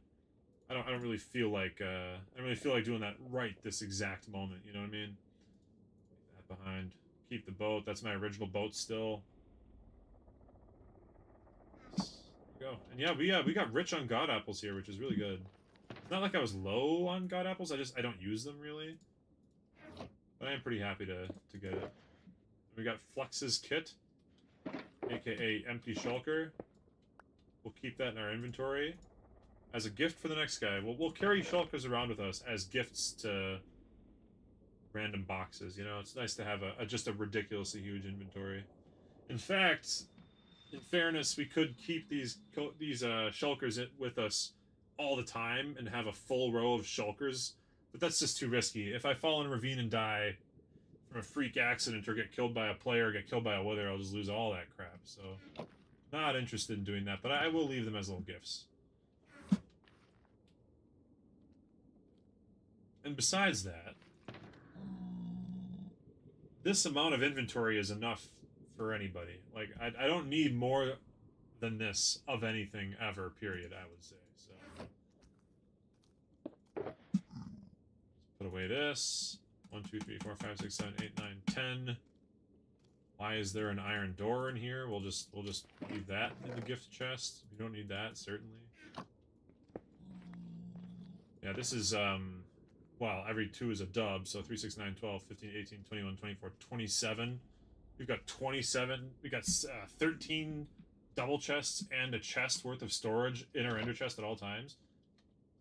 I don't really feel like doing that right this exact moment. You know what I mean? Leave that behind. Keep the boat. That's my original boat still. There we go. And yeah, we got rich on god apples here, which is really good. It's not like I was low on god apples. I don't use them really. But I am pretty happy to get it. We got Flux's kit, aka empty shulker. We'll keep that in our inventory as a gift for the next guy. We'll carry shulkers around with us as gifts to random boxes. You know, it's nice to have just a ridiculously huge inventory. In fact, in fairness, we could keep these shulkers with us all the time and have a full row of shulkers, but that's just too risky. If I fall in a ravine and die from a freak accident or get killed by a player or get killed by a wither, I'll just lose all that crap. So, not interested in doing that, but I will leave them as little gifts. And besides that, this amount of inventory is enough for anybody. Like, I don't need more than this of anything ever, period, I would say. So, put away this. 1, 2, 3, 4, 5, 6, 7, 8, 9, 10. Why is there an iron door in here? We'll just leave that in the gift chest. We don't need that, certainly. Yeah, this is well, every 2 is a dub, so 3, 6, 9, 12, 15, 18, 21, 24, 27. We've got 27. We got 13 double chests and a chest worth of storage in our ender chest at all times.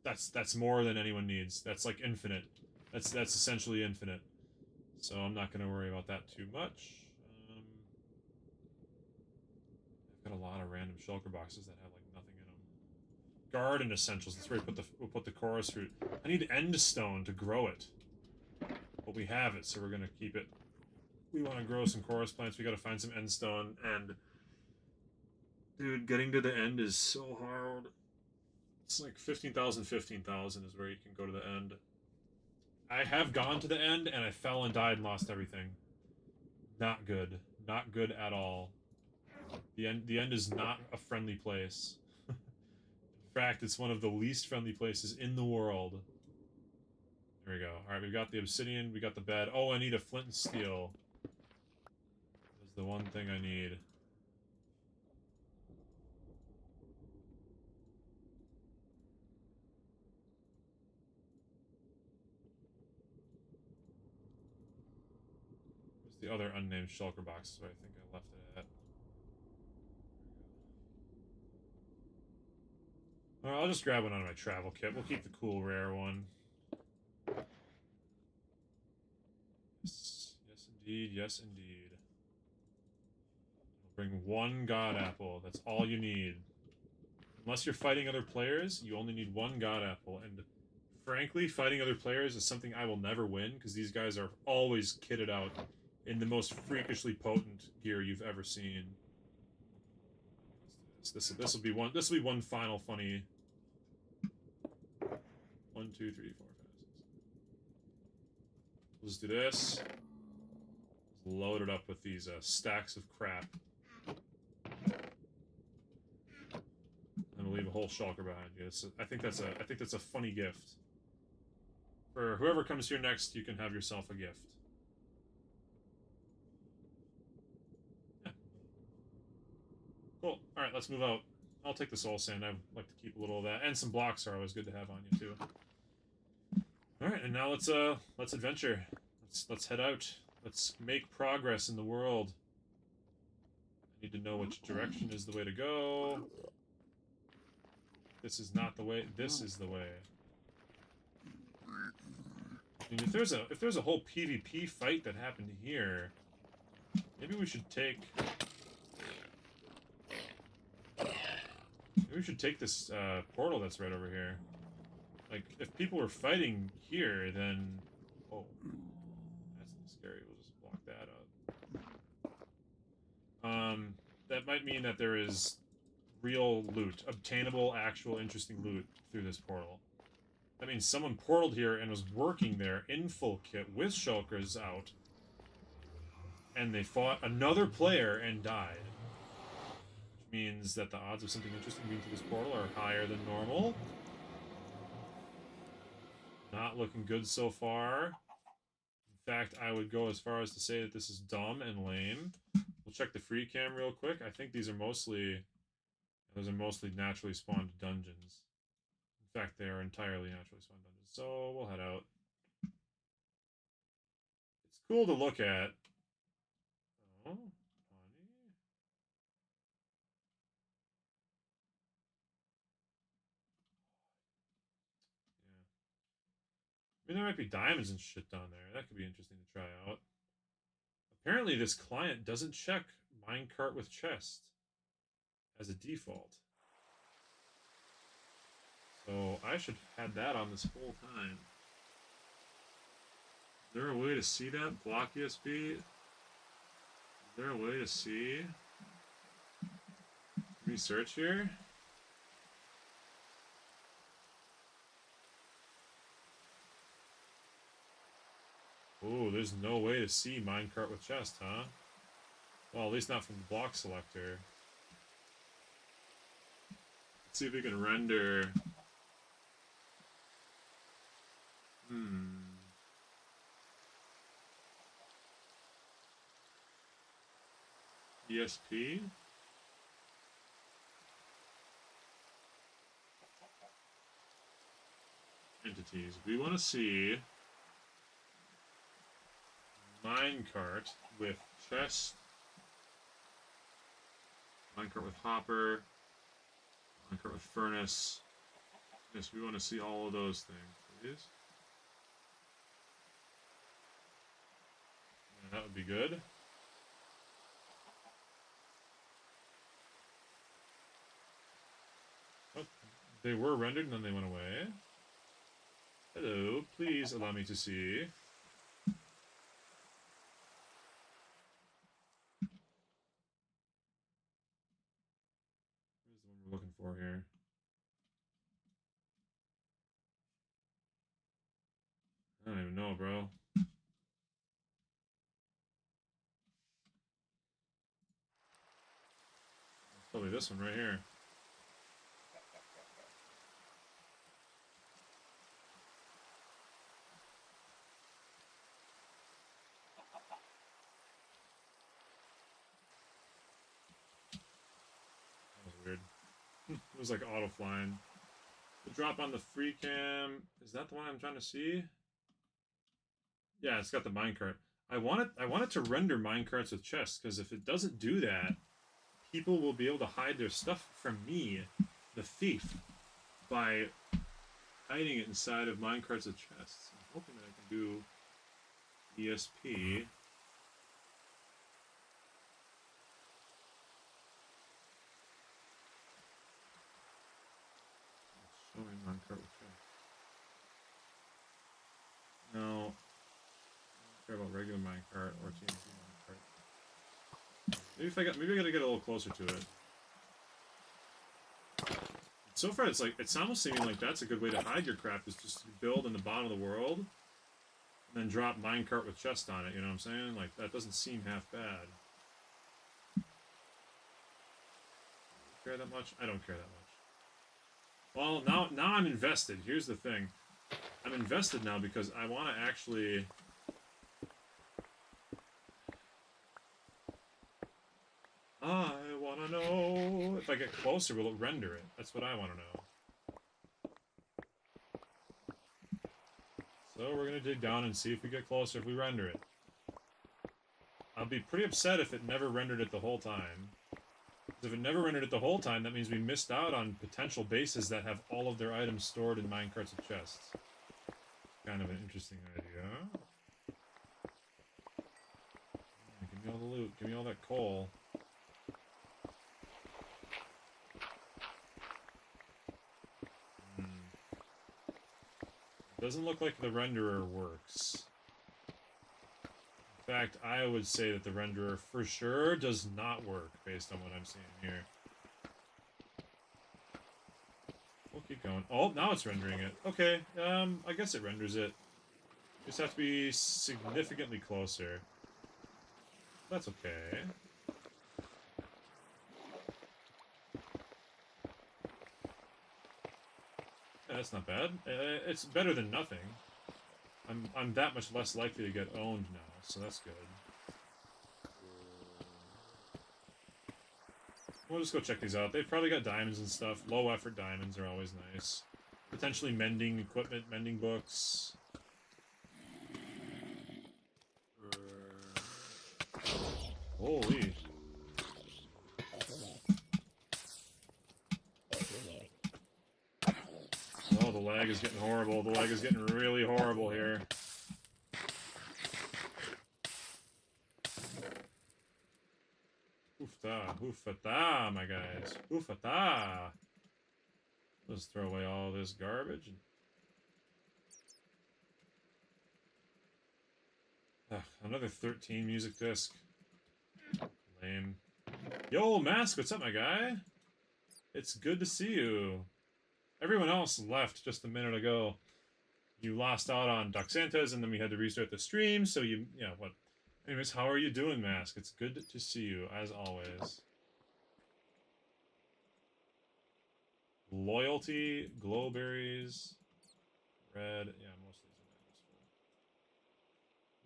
That's more than anyone needs. That's like infinite. That's essentially infinite. So I'm not going to worry about that too much. I've got a lot of random shulker boxes that have like nothing in them. garden essentials. That's where we'll put the chorus fruit. I need end stone to grow it. But we have it, so we're gonna keep it. We want to grow some chorus plants. We gotta find some end stone, and dude, getting to the end is so hard. It's like 15,000, 15,000 is where you can go to the end. I have gone to the end, and I fell and died and lost everything. Not good. Not good at all. The end is not a friendly place. In fact, it's one of the least friendly places in the world. There we go. Alright, we've got the obsidian, we got the bed. Oh, I need a flint and steel. That's the one thing I need. Where's the other unnamed shulker box? Where I think I left it at. Alright, I'll just grab one out of my travel kit. We'll keep the cool rare one. Yes, yes indeed, yes indeed. I'll bring one god apple. That's all you need. Unless you're fighting other players, you only need one god apple. And frankly, fighting other players is something I will never win, because these guys are always kitted out in the most freakishly potent gear you've ever seen. This will be one final funny. 1, 2, 3, 4, 5, 6. We'll just do this. Just load it up with these stacks of crap. And we'll leave a whole shulker behind you. I think that's a funny gift. For whoever comes here next, you can have yourself a gift. Yeah. Cool. All right, let's move out. I'll take the soul sand. I'd like to keep a little of that, and some blocks are always good to have on you too. All right, and now let's adventure. Let's head out. Let's make progress in the world. I need to know which direction is the way to go. This is not the way. This is the way. I mean, if there's a whole PvP fight that happened here, maybe we should take. Maybe we should take this portal that's right over here. Like, if people were fighting here, then... Oh. That's a little scary. We'll just block that up. That might mean that there is real loot. Obtainable, actual, interesting loot through this portal. That means someone portaled here and was working there in full kit with shulkers out. And they fought another player and died. Which means that the odds of something interesting being through this portal are higher than normal. Not looking good so far. In fact, I would go as far as to say that this is dumb and lame. We'll check the free cam real quick. I think those are mostly naturally spawned dungeons. In fact, they are entirely naturally spawned dungeons. So we'll head out. It's cool to look at. Oh, honey. I mean, there might be diamonds and shit down there. That could be interesting to try out. Apparently, this client doesn't check minecart with chest as a default. So I should have had that on this whole time. Is there a way to see that? Block ESP? Is there a way to see? Can we search here? Oh, there's no way to see minecart with chest, huh? Well, at least not from the block selector. Let's see if we can render... ESP? Entities. We want to see minecart with chest, minecart with hopper, minecart with furnace. Yes, we want to see all of those things, please. And that would be good. Oh, They were rendered and then they went away. Hello, please allow me to see. Where's the one we're looking for here? I don't even know, bro. It's probably this one right here. That was weird. It was like auto flying. The drop on the free cam. Is that the one I'm trying to see? Yeah, it's got the minecart. I want it to render minecarts with chests, because if it doesn't do that, people will be able to hide their stuff from me, the thief, by hiding it inside of minecarts with chests. I'm hoping that I can do ESP. Showing minecart with chests. No. I don't care about regular minecart or TNT minecart. Maybe I gotta get a little closer to it. So far, it's almost seeming like that's a good way to hide your crap, is just to build in the bottom of the world, and then drop minecart with chest on it. You know what I'm saying? Like, that doesn't seem half bad. Care that much? I don't care that much. Well, now I'm invested. Here's the thing. I'm invested now because I want to actually... I want to know if I get closer, will it render it? That's what I want to know. So we're going to dig down and see if we get closer, if we render it. I'll be pretty upset if it never rendered it the whole time. Because if it never rendered it the whole time, that means we missed out on potential bases that have all of their items stored in minecarts and chests. Kind of an interesting idea. Give me all the loot. Give me all that coal. Doesn't look like the renderer works. In fact, I would say that the renderer for sure does not work based on what I'm seeing here. We'll keep going. Oh, now it's rendering it. Okay, I guess it renders it. Just have to be significantly closer. That's okay. Yeah, that's not bad. It's better than nothing. I'm that much less likely to get owned now, so that's good. We'll just go check these out. They've probably got diamonds and stuff. Low effort diamonds are always nice. Potentially mending equipment, mending books. Holy. Oh, the lag is getting horrible. The lag is getting really horrible here. Hoofta, hoofata, my guys. Hoofata. Let's throw away all this garbage. Another 13 music disc. Lame. Yo, Mask, what's up, my guy? It's good to see you. Everyone else left just a minute ago. You lost out on Doc Santas, and then we had to restart the stream, so yeah, what? Anyways, how are you doing, Mask? It's good to see you, as always. Loyalty, glowberries, red. Yeah, most of these are not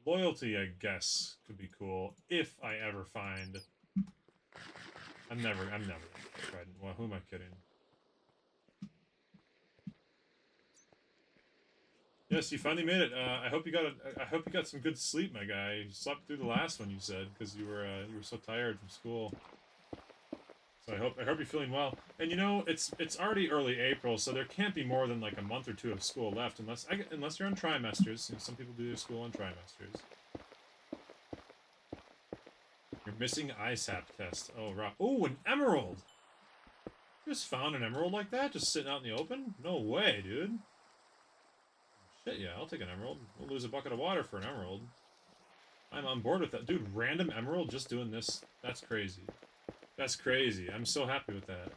useful. Loyalty, I guess, could be cool if I ever find. I'm never tried. Well, who am I kidding? Yes, you finally made it. I hope you got some good sleep, my guy. You slept through the last one, you said, because you were so tired from school. So I hope you're feeling well. And you know, it's already early April, so there can't be more than like a month or two of school left, unless you're on trimesters. You know, some people do their school on trimesters. You're missing ISAP test. Oh, right. Oh, an emerald. Just found an emerald like that, just sitting out in the open? No way, dude. Shit, yeah, I'll take an emerald. We'll lose a bucket of water for an emerald. I'm on board with that. Dude, random emerald just doing this? That's crazy. That's crazy. I'm so happy with that.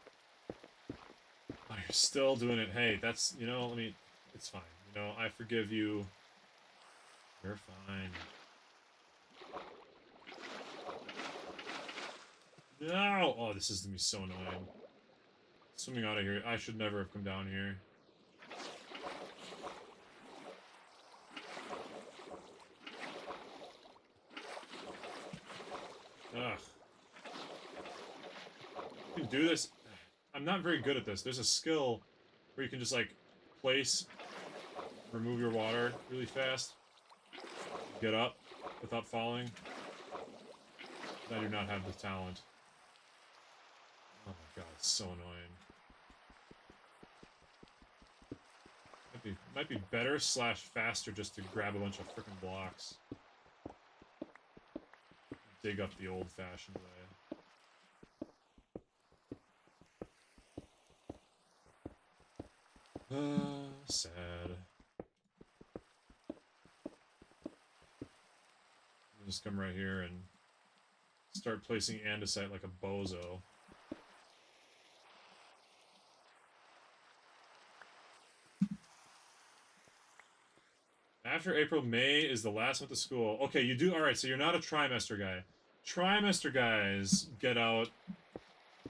Oh, you're still doing it. Hey, that's, you know, it's fine. You know, I forgive you. You're fine. No! Oh, this is gonna be so annoying. Swimming out of here. I should never have come down here. Ugh. You can do this. I'm not very good at this. There's a skill where you can just, like, place, remove your water really fast, get up without falling. I do not have the talent. Oh my god, it's so annoying. Might be better / faster just to grab a bunch of frickin' blocks. Dig up the old-fashioned way. Sad. I'll just come right here and start placing andesite like a bozo. After April, May is the last month of school. Okay, you do... Alright, so you're not a trimester guy. Trimester guys get out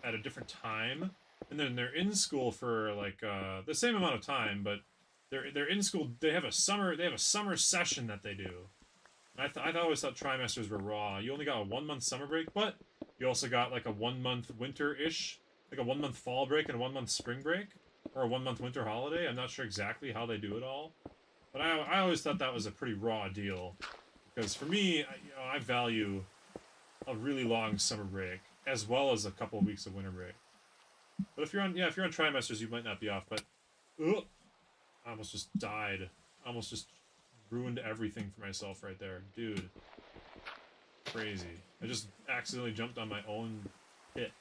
at a different time, and then they're in school for, like, the same amount of time, but they're in school... They have a summer session that they do. And I always thought trimesters were raw. You only got a 1-month summer break, but you also got, like, a 1-month winter-ish, like a 1-month fall break and a 1-month spring break, or a 1-month winter holiday. I'm not sure exactly how they do it all. But I always thought that was a pretty raw deal, because for me, I value a really long summer break as well as a couple of weeks of winter break. But if you're on trimesters, you might not be off. But I almost just died. I almost just ruined everything for myself right there, dude. Crazy. I just accidentally jumped on my own pit.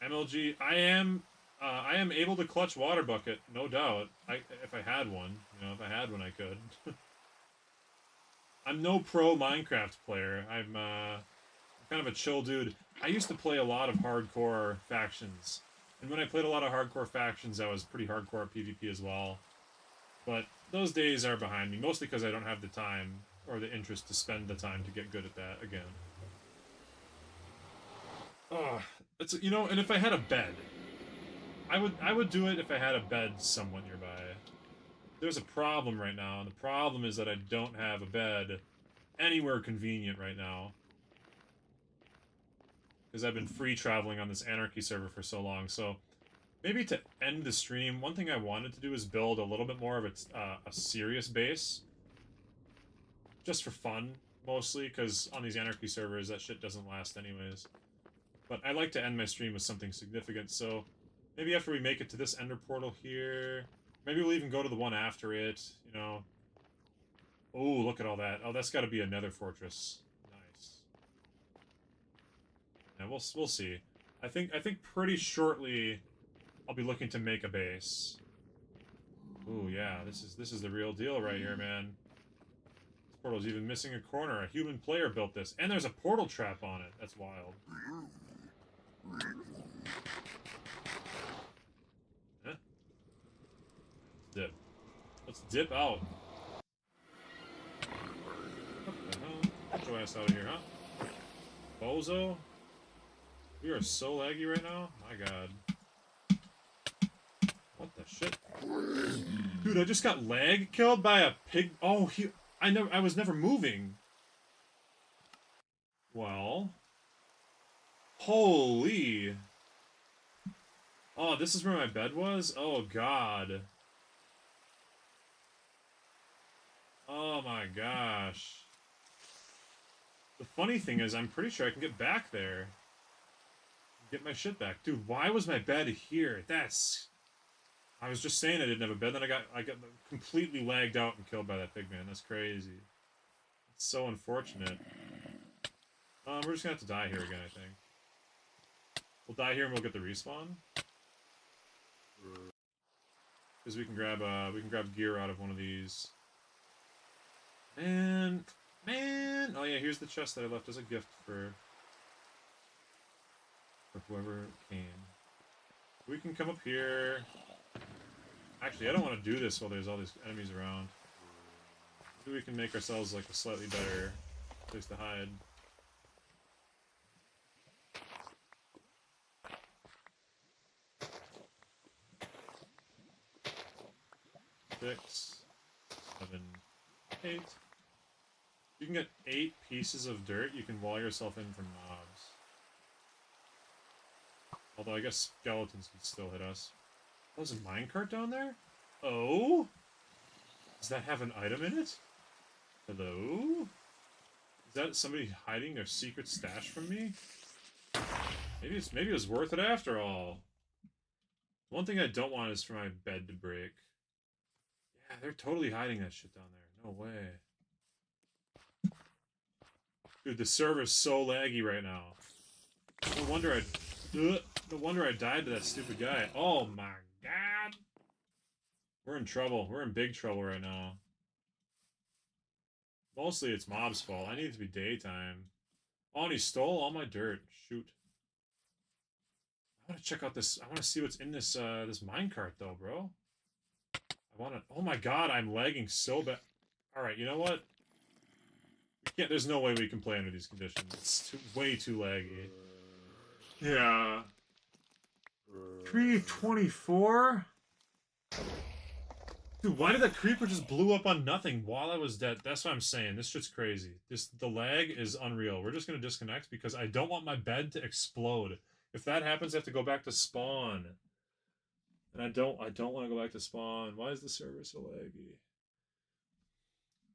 MLG, I am able to clutch water bucket, no doubt. If I had one, you know, if I had one, I could. I'm no pro Minecraft player. I'm kind of a chill dude. I used to play a lot of hardcore factions, and when I played a lot of hardcore factions, I was pretty hardcore at PvP as well. But those days are behind me, mostly because I don't have the time or the interest to spend the time to get good at that again. Oh, it's, you know, and if I had a bed. I would do it if I had a bed somewhat nearby. There's a problem right now, and the problem is that I don't have a bed anywhere convenient right now. Because I've been free traveling on this Anarchy server for so long, so maybe to end the stream, one thing I wanted to do is build a little bit more of a serious base. Just for fun, mostly, because on these Anarchy servers, that shit doesn't last anyways. But I like to end my stream with something significant, so maybe after we make it to this ender portal here, maybe we'll even go to the one after it, you know. Oh, look at all that. Oh, that's got to be a nether fortress. Nice. Yeah, we'll see. I think pretty shortly I'll be looking to make a base. Ooh, yeah, this is the real deal right here, man. This portal's even missing a corner. A human player built this, and there's a portal trap on it. That's wild. Huh? Dip. Let's dip out. What the hell? Get your ass out of here, huh? Bozo? We are so laggy right now? My god. What the shit? Dude, I just got lag killed by a pig. Oh, I was never moving. Well. Holy. Oh, this is where my bed was? Oh, God. Oh, my gosh. The funny thing is, I'm pretty sure I can get back there. Get my shit back. Dude, why was my bed here? That's... I was just saying I didn't have a bed, then I got completely lagged out and killed by that pig man. That's crazy. It's so unfortunate. We're just gonna have to die here again, I think. We'll die here and we'll get the respawn. Because we can grab gear out of one of these. Man. Oh yeah, here's the chest that I left as a gift for whoever came. We can come up here. Actually, I don't want to do this while there's all these enemies around. Maybe we can make ourselves like a slightly better place to hide. 6, 7, 8. You can get 8 pieces of dirt. You can wall yourself in from mobs. Although I guess skeletons can still hit us. Oh, there's a minecart down there? Oh? Does that have an item in it? Hello? Is that somebody hiding their secret stash from me? Maybe it was worth it after all. One thing I don't want is for my bed to break. Yeah, they're totally hiding that shit down there. No way. Dude, the server's so laggy right now. No wonder I died to that stupid guy. Oh my god. We're in trouble. We're in big trouble right now. Mostly it's mob's fault. I need it to be daytime. Oh, and he stole all my dirt. Shoot. I want to check out this. I want to see what's in this this minecart though, bro. I want to. Oh my god, I'm lagging so bad. All right, you know what? We can't. There's no way we can play under these conditions. It's way too laggy. Yeah. 324. Dude, why did that creeper just blew up on nothing while I was dead? That's what I'm saying. This shit's crazy. The lag is unreal. We're just gonna disconnect because I don't want my bed to explode. If that happens, I have to go back to spawn. And I don't want to go back to spawn. Why is the server so laggy?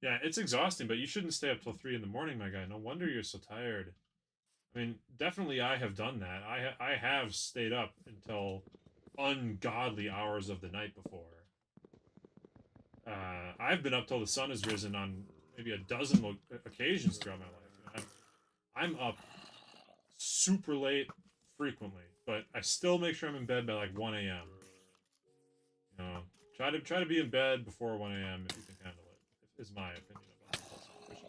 Yeah, it's exhausting, but you shouldn't stay up till 3 in the morning, my guy. No wonder you're so tired. I mean, definitely I have done that. I have stayed up until ungodly hours of the night before. I've been up till the sun has risen on maybe a dozen occasions throughout my life. I'm up super late frequently, but I still make sure I'm in bed by like 1 a.m. You know, try to be in bed before 1 a.m. if you can handle it. Is my opinion about it.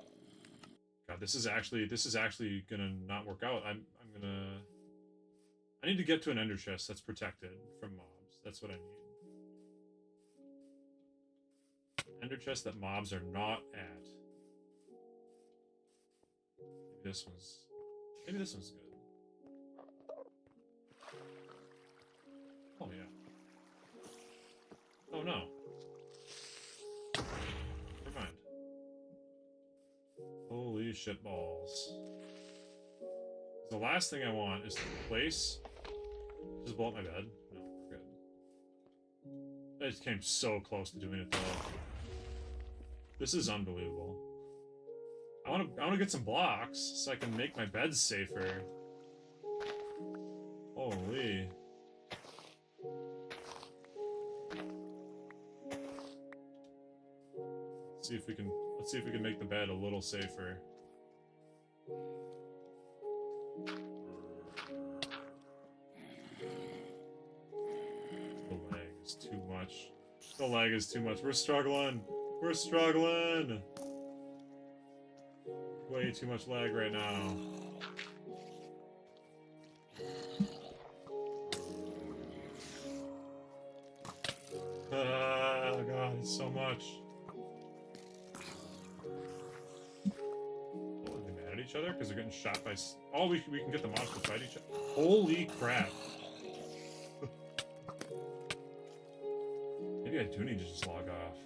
God, this is actually gonna not work out. I need to get to an ender chest that's protected from mobs. That's what I need. Ender chest that mobs are not at. Maybe this one's good. Oh yeah. Oh no. Never mind. Holy shit balls. The last thing I want is to place. Just blow up my bed. No, we're good. I just came so close to doing it though. This is unbelievable. I want to get some blocks so I can make my bed safer. Holy. Let's see if we can make the bed a little safer. The lag is too much. The lag is too much. We're struggling. We're struggling! Way too much lag right now. Oh god, it's so much. Oh, are they mad at each other? Because they're getting shot by... Oh, we can get the mobs to fight each other? Holy crap. Maybe I do need to just log off.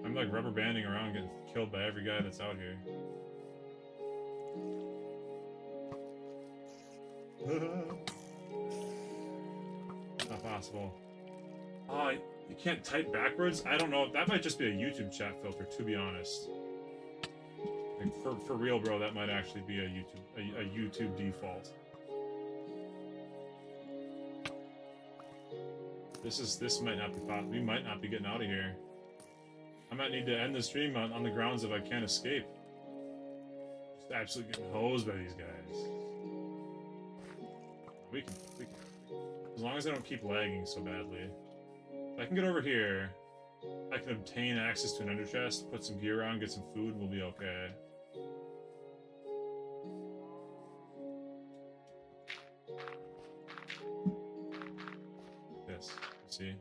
I'm like rubber banding around getting killed by every guy that's out here. Not possible. Oh, you can't type backwards? I don't know. That might just be a YouTube chat filter, to be honest. Like for real, bro, that might actually be a YouTube default. This might not be possible. We might not be getting out of here. I might need to end the stream on the grounds of I can't escape. Just absolutely getting hosed by these guys. We can. As long as I don't keep lagging so badly. If I can get over here, I can obtain access to an ender chest, put some gear on, get some food, and we'll be okay. Yes, you see?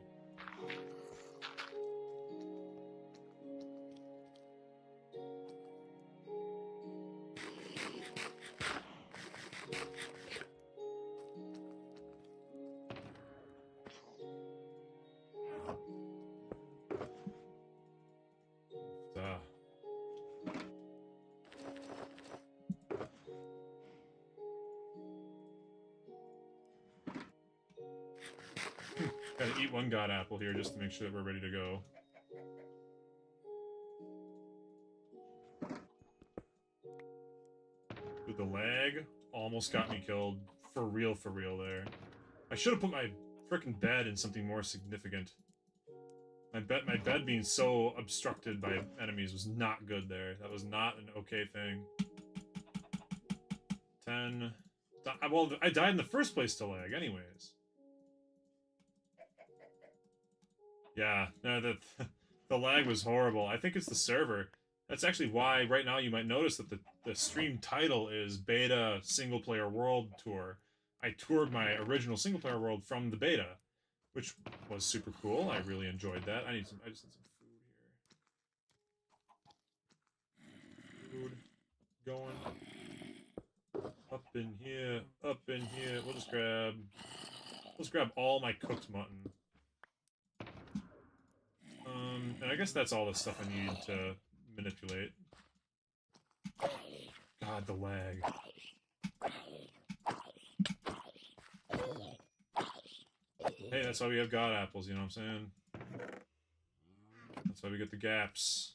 Gotta eat one god apple here just to make sure that we're ready to go. Dude, the lag almost got me killed. For real there. I should have put my frickin' bed in something more significant. My bed being so obstructed by enemies was not good there. That was not an okay thing. 10. Well, I died in the first place to lag, anyways. Yeah, no, the lag was horrible. I think it's the server. That's actually why right now you might notice that the stream title is Beta Single Player World Tour. I toured my original single player world from the beta, which was super cool. I really enjoyed that. I just need some food here. Food going up in here, up in here. Let's grab all my cooked mutton. And I guess that's all the stuff I need to manipulate. God, the lag. Hey, that's why we have god apples, you know what I'm saying? That's why we get the gaps.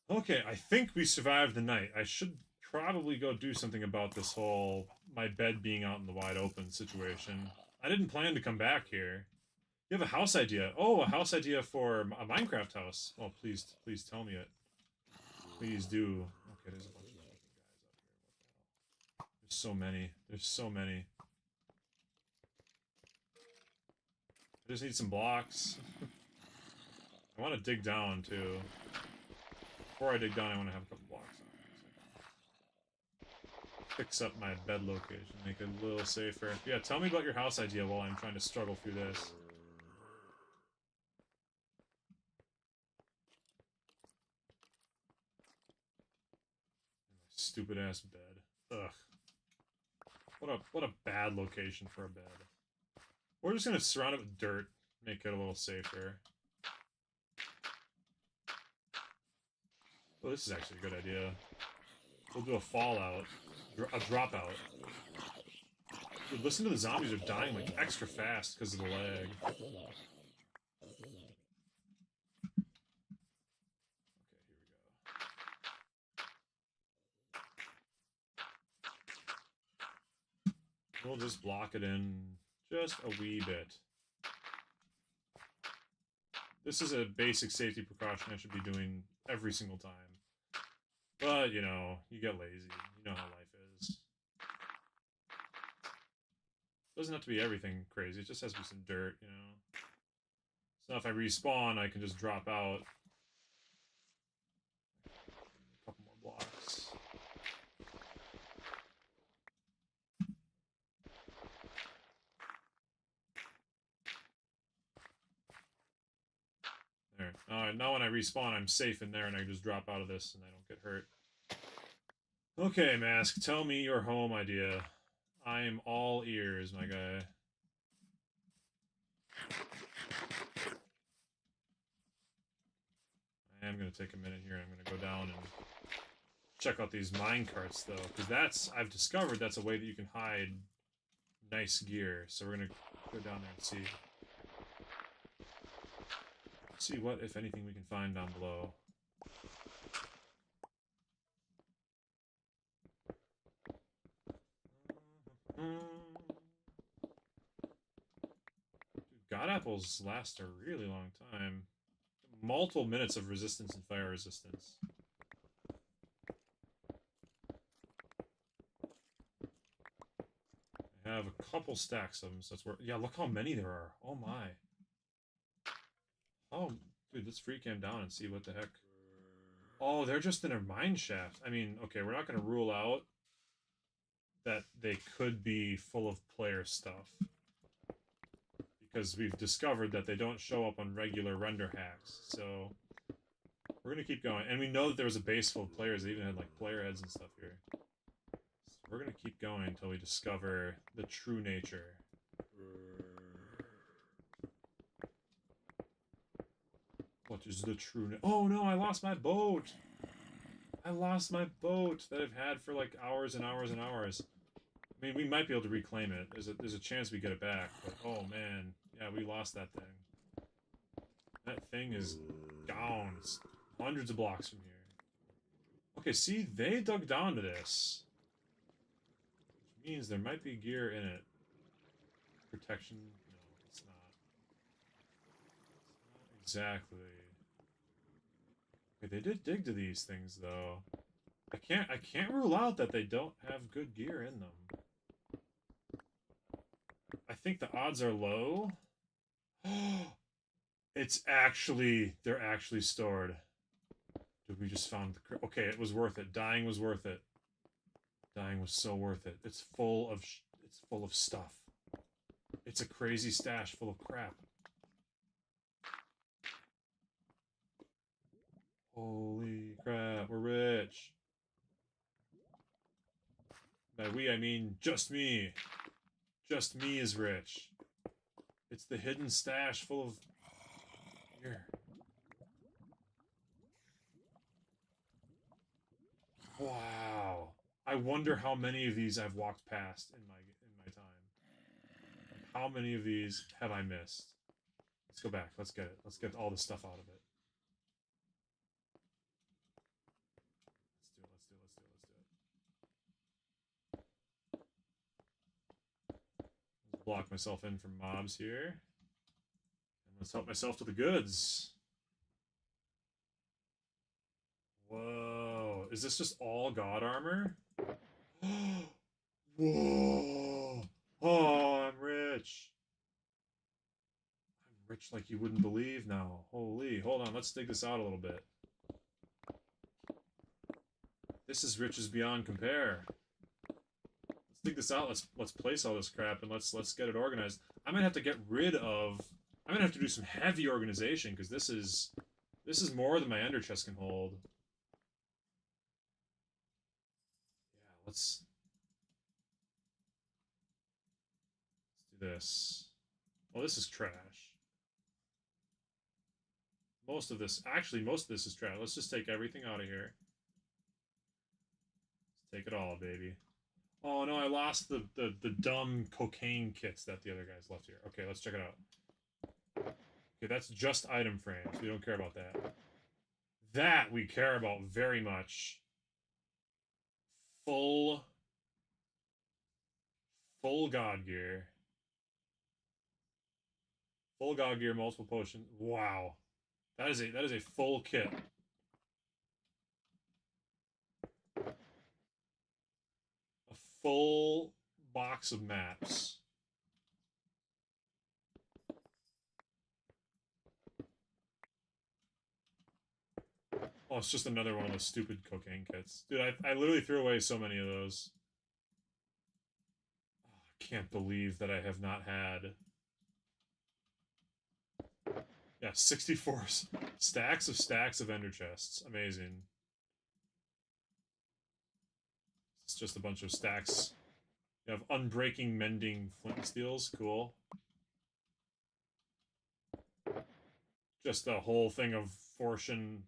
Okay, I think we survived the night. I should probably go do something about this whole my bed being out in the wide open situation. I didn't plan to come back here. You have a house idea. Oh, a house idea for a Minecraft house. Oh, please tell me it. Please do. Okay, there's a bunch of guys out here. There's so many. There's so many. I just need some blocks. I want to dig down, too. Before I dig down, I want to have a couple blocks on. Fix up my bed location, make it a little safer. Yeah, tell me about your house idea while I'm trying to struggle through this. Stupid ass bed. Ugh. What a bad location for a bed. We're just gonna surround it with dirt, make it a little safer. Oh, this is actually a good idea. We'll do a fallout, a dropout. Dude, listen to the zombies are dying like extra fast because of the lag. Okay, here we go. We'll just block it in just a wee bit. This is a basic safety precaution I should be doing every single time. But, you know, you get lazy. You know how life is. Doesn't have to be everything crazy. It just has to be some dirt, you know. So if I respawn, I can just drop out. A couple more blocks. There. Alright, now when I respawn, I'm safe in there and I just drop out of this and I don't get hurt. Okay, Mask, tell me your home idea. I am all ears, my guy. I am going to take a minute here. I'm going to go down and check out these mine carts, though, because I've discovered that's a way that you can hide nice gear. So we're going to go down there and see what, if anything, we can find down below. God apples last a really long time. Multiple minutes of resistance and fire resistance. have a couple stacks of them, so that's where... Yeah, look how many there are. Oh, my. Oh, dude, let's free cam down and see what the heck. Oh, they're just in a mine shaft. I mean, okay, we're not going to rule out that they could be full of player stuff. Because we've discovered that they don't show up on regular render hacks. So, we're going to keep going. And we know that there was a base full of players. They even had, like, player heads and stuff here. So we're going to keep going until we discover the true nature. What is the true... Oh, no, I lost my boat! I lost my boat that I've had for, like, hours and hours and hours. I mean, we might be able to reclaim it. There's a chance we get it back, but oh, man. Yeah, we lost that thing. That thing is gone. It's hundreds of blocks from here. Okay, see, they dug down to this. Which means there might be gear in it. Protection? No, it's not. It's not exactly. Okay, they did dig to these things, though. I can't rule out that they don't have good gear in them. I think the odds are low. They're actually stored. Dude, we just found the... Okay, it was worth it. Dying was worth it. Dying was so worth it. It's full of stuff. It's a crazy stash full of crap. Holy crap, we're rich. By we, I mean just me. Just me is rich. It's the hidden stash full of... Here. Wow. I wonder how many of these I've walked past in my time. Like, how many of these have I missed? Let's go back. Let's get it. Let's get all the stuff out of it. Let's block myself in from mobs here. And let's help myself to the goods. Whoa. Is this just all god armor? Whoa. Oh, I'm rich. I'm rich like you wouldn't believe now. Holy. Hold on. Let's dig this out a little bit. This is riches beyond compare. Let's dig this out. Let's place all this crap and let's get it organized. I might have to get rid of... I'm gonna have to do some heavy organization because this is more than my ender chest can hold. Yeah, let's do this. Well, this is trash. Most of this is trash. Let's just take everything out of here. Let's take it all, baby. Oh no, I lost the dumb cocaine kits that the other guys left here. Okay, let's check it out. Okay, that's just item frames. We don't care about that. That we care about very much. Full god gear. Full god gear, multiple potions. Wow. That is a full kit. A full box of maps. Oh, it's just another one of those stupid cocaine kits. Dude, I literally threw away so many of those. Oh, I can't believe that I have not had... Yeah, 64 stacks of ender chests. Amazing. It's just a bunch of stacks. You have unbreaking, mending flint and steels. Cool. Just a whole thing of fortune...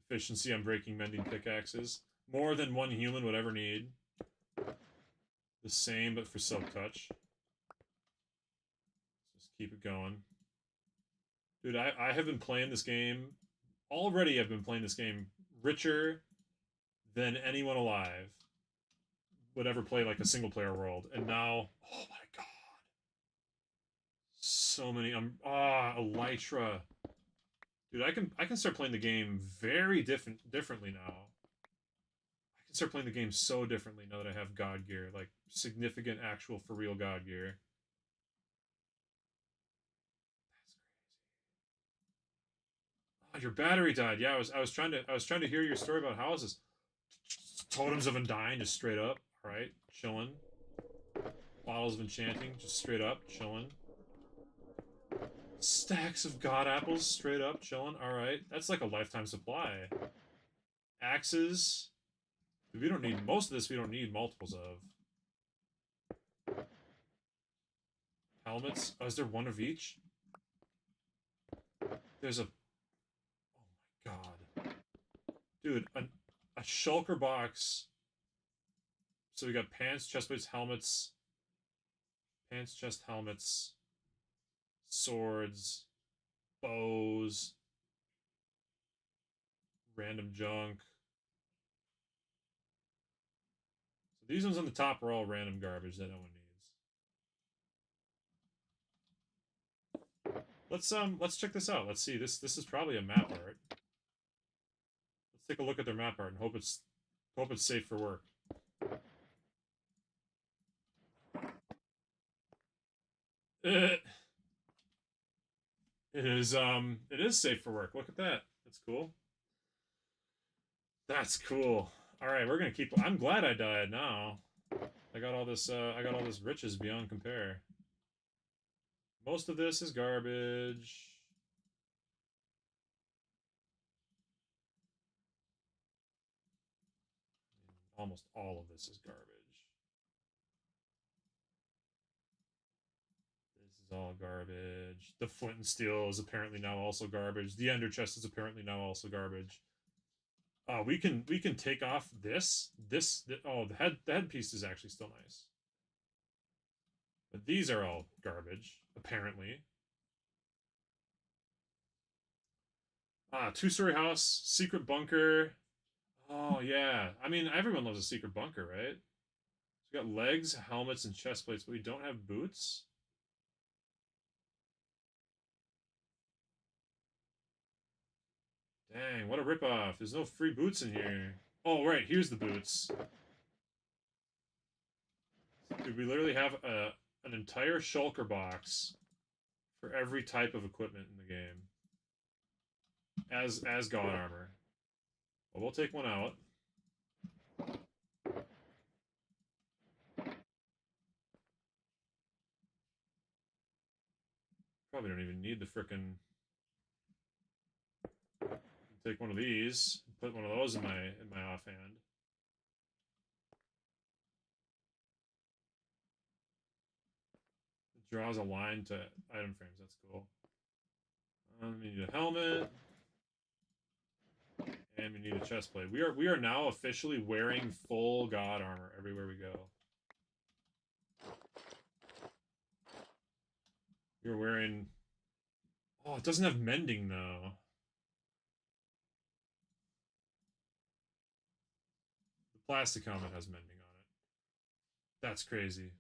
efficiency unbreaking, mending pickaxes. More than one human would ever need. The same, but for silk touch. Let's just keep it going. Dude, I have been playing this game... Already I've been playing this game richer than anyone alive would ever play, like, a single-player world. And now... Oh my god. So many... Elytra. Dude, I can start playing the game very differently now. can start playing the game so differently now that I have God gear, like significant, actual, for real God gear. Oh, your battery died. Yeah, I was trying to hear your story about houses. Totems of Undying, just straight up. All right, chilling. Bottles of Enchanting, just straight up chilling. Stacks of God apples, straight up chilling. All right, that's like a lifetime supply. Axes. We don't need most of this. We don't need multiples of. Helmets. Oh, is there one of each? There's a. Oh my god, dude, a shulker box. So we got pants, chest plates, helmets, pants, chest, helmets, swords, bows, random junk. So these ones on the top are all random garbage that no one needs. Let's check this out. Let's see. This is probably a map art. Let's take a look at their map art and hope it's safe for work. It it is safe for work. Look at that. That's cool. That's cool. All right, we're gonna keep. I'm glad I died now. I got all this. I got all this riches beyond compare. Most of this is garbage. Almost all of this is garbage. This is all garbage. The flint and steel is apparently now also garbage. The ender chest is apparently now also garbage. We can take off this. Oh, the headpiece is actually still nice. But these are all garbage, apparently. Two-story house, secret bunker. Oh yeah. I mean, everyone loves a secret bunker, right? So we got legs, helmets, and chest plates, but we don't have boots. Dang, what a ripoff. There's no free boots in here. Oh, right, here's the boots. Dude, we literally have an entire shulker box for every type of equipment in the game. As god armor. Well, we'll take one out. Probably don't even need the frickin'. Take one of these, put one of those in my offhand. It draws a line to item frames. That's cool. We need a helmet, and we need a chest plate. We are now officially wearing full god armor everywhere we go. We're wearing. Oh, it doesn't have mending though. The plastic helmet has mending on it. That's crazy.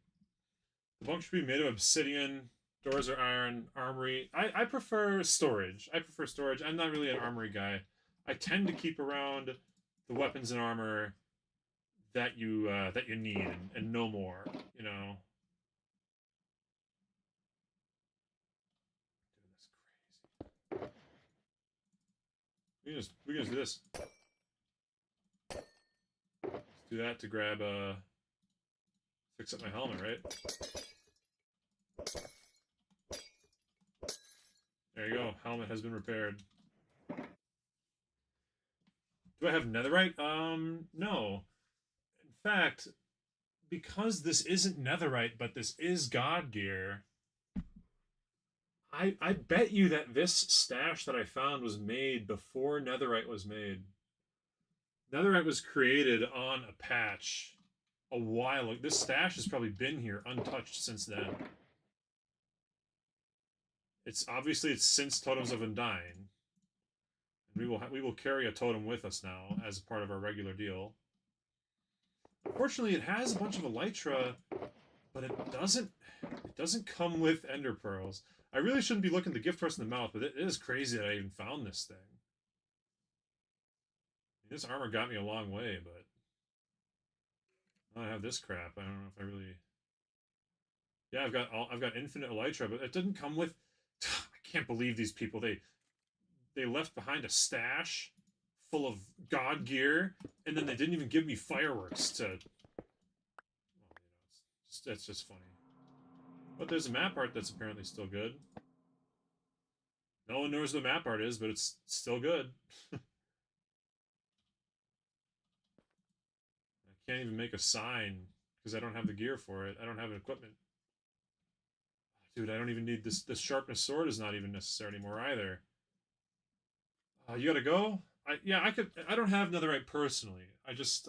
The bunk should be made of obsidian. Doors are iron. Armory. I prefer storage. I prefer storage. I'm not really an armory guy. I tend to keep around the weapons and armor that you need and no more. You know. Dude, that's crazy. We can just do this. Let's do that to grab fix up my helmet, right? There you go. Helmet has been repaired. Do I have netherite? No. In fact, because this isn't netherite, but this is god gear, I bet you that this stash that I found was made before netherite was made. Netherite was created on a patch a while ago. This stash has probably been here untouched since then. It's obviously it's since Totems of Undying. And we will carry a totem with us now as part of our regular deal. Unfortunately, it has a bunch of elytra, but it doesn't come with ender pearls. I really shouldn't be looking the gift horse in the mouth, but it is crazy that I even found this thing. This armor got me a long way, but I have this crap. I don't know if I really. Yeah, I've got infinite elytra, but it didn't come with. I can't believe these people. They left behind a stash full of god gear, and then they didn't even give me fireworks to. Well, that's just funny. But there's a map art that's apparently still good. No one knows what the map art is, but it's still good. I can't even make a sign because I don't have the gear for it. I don't have the equipment. Dude, I don't even need this. This sharpness sword is not even necessary anymore either. You gotta go? Yeah, I could. I don't have netherite personally. I just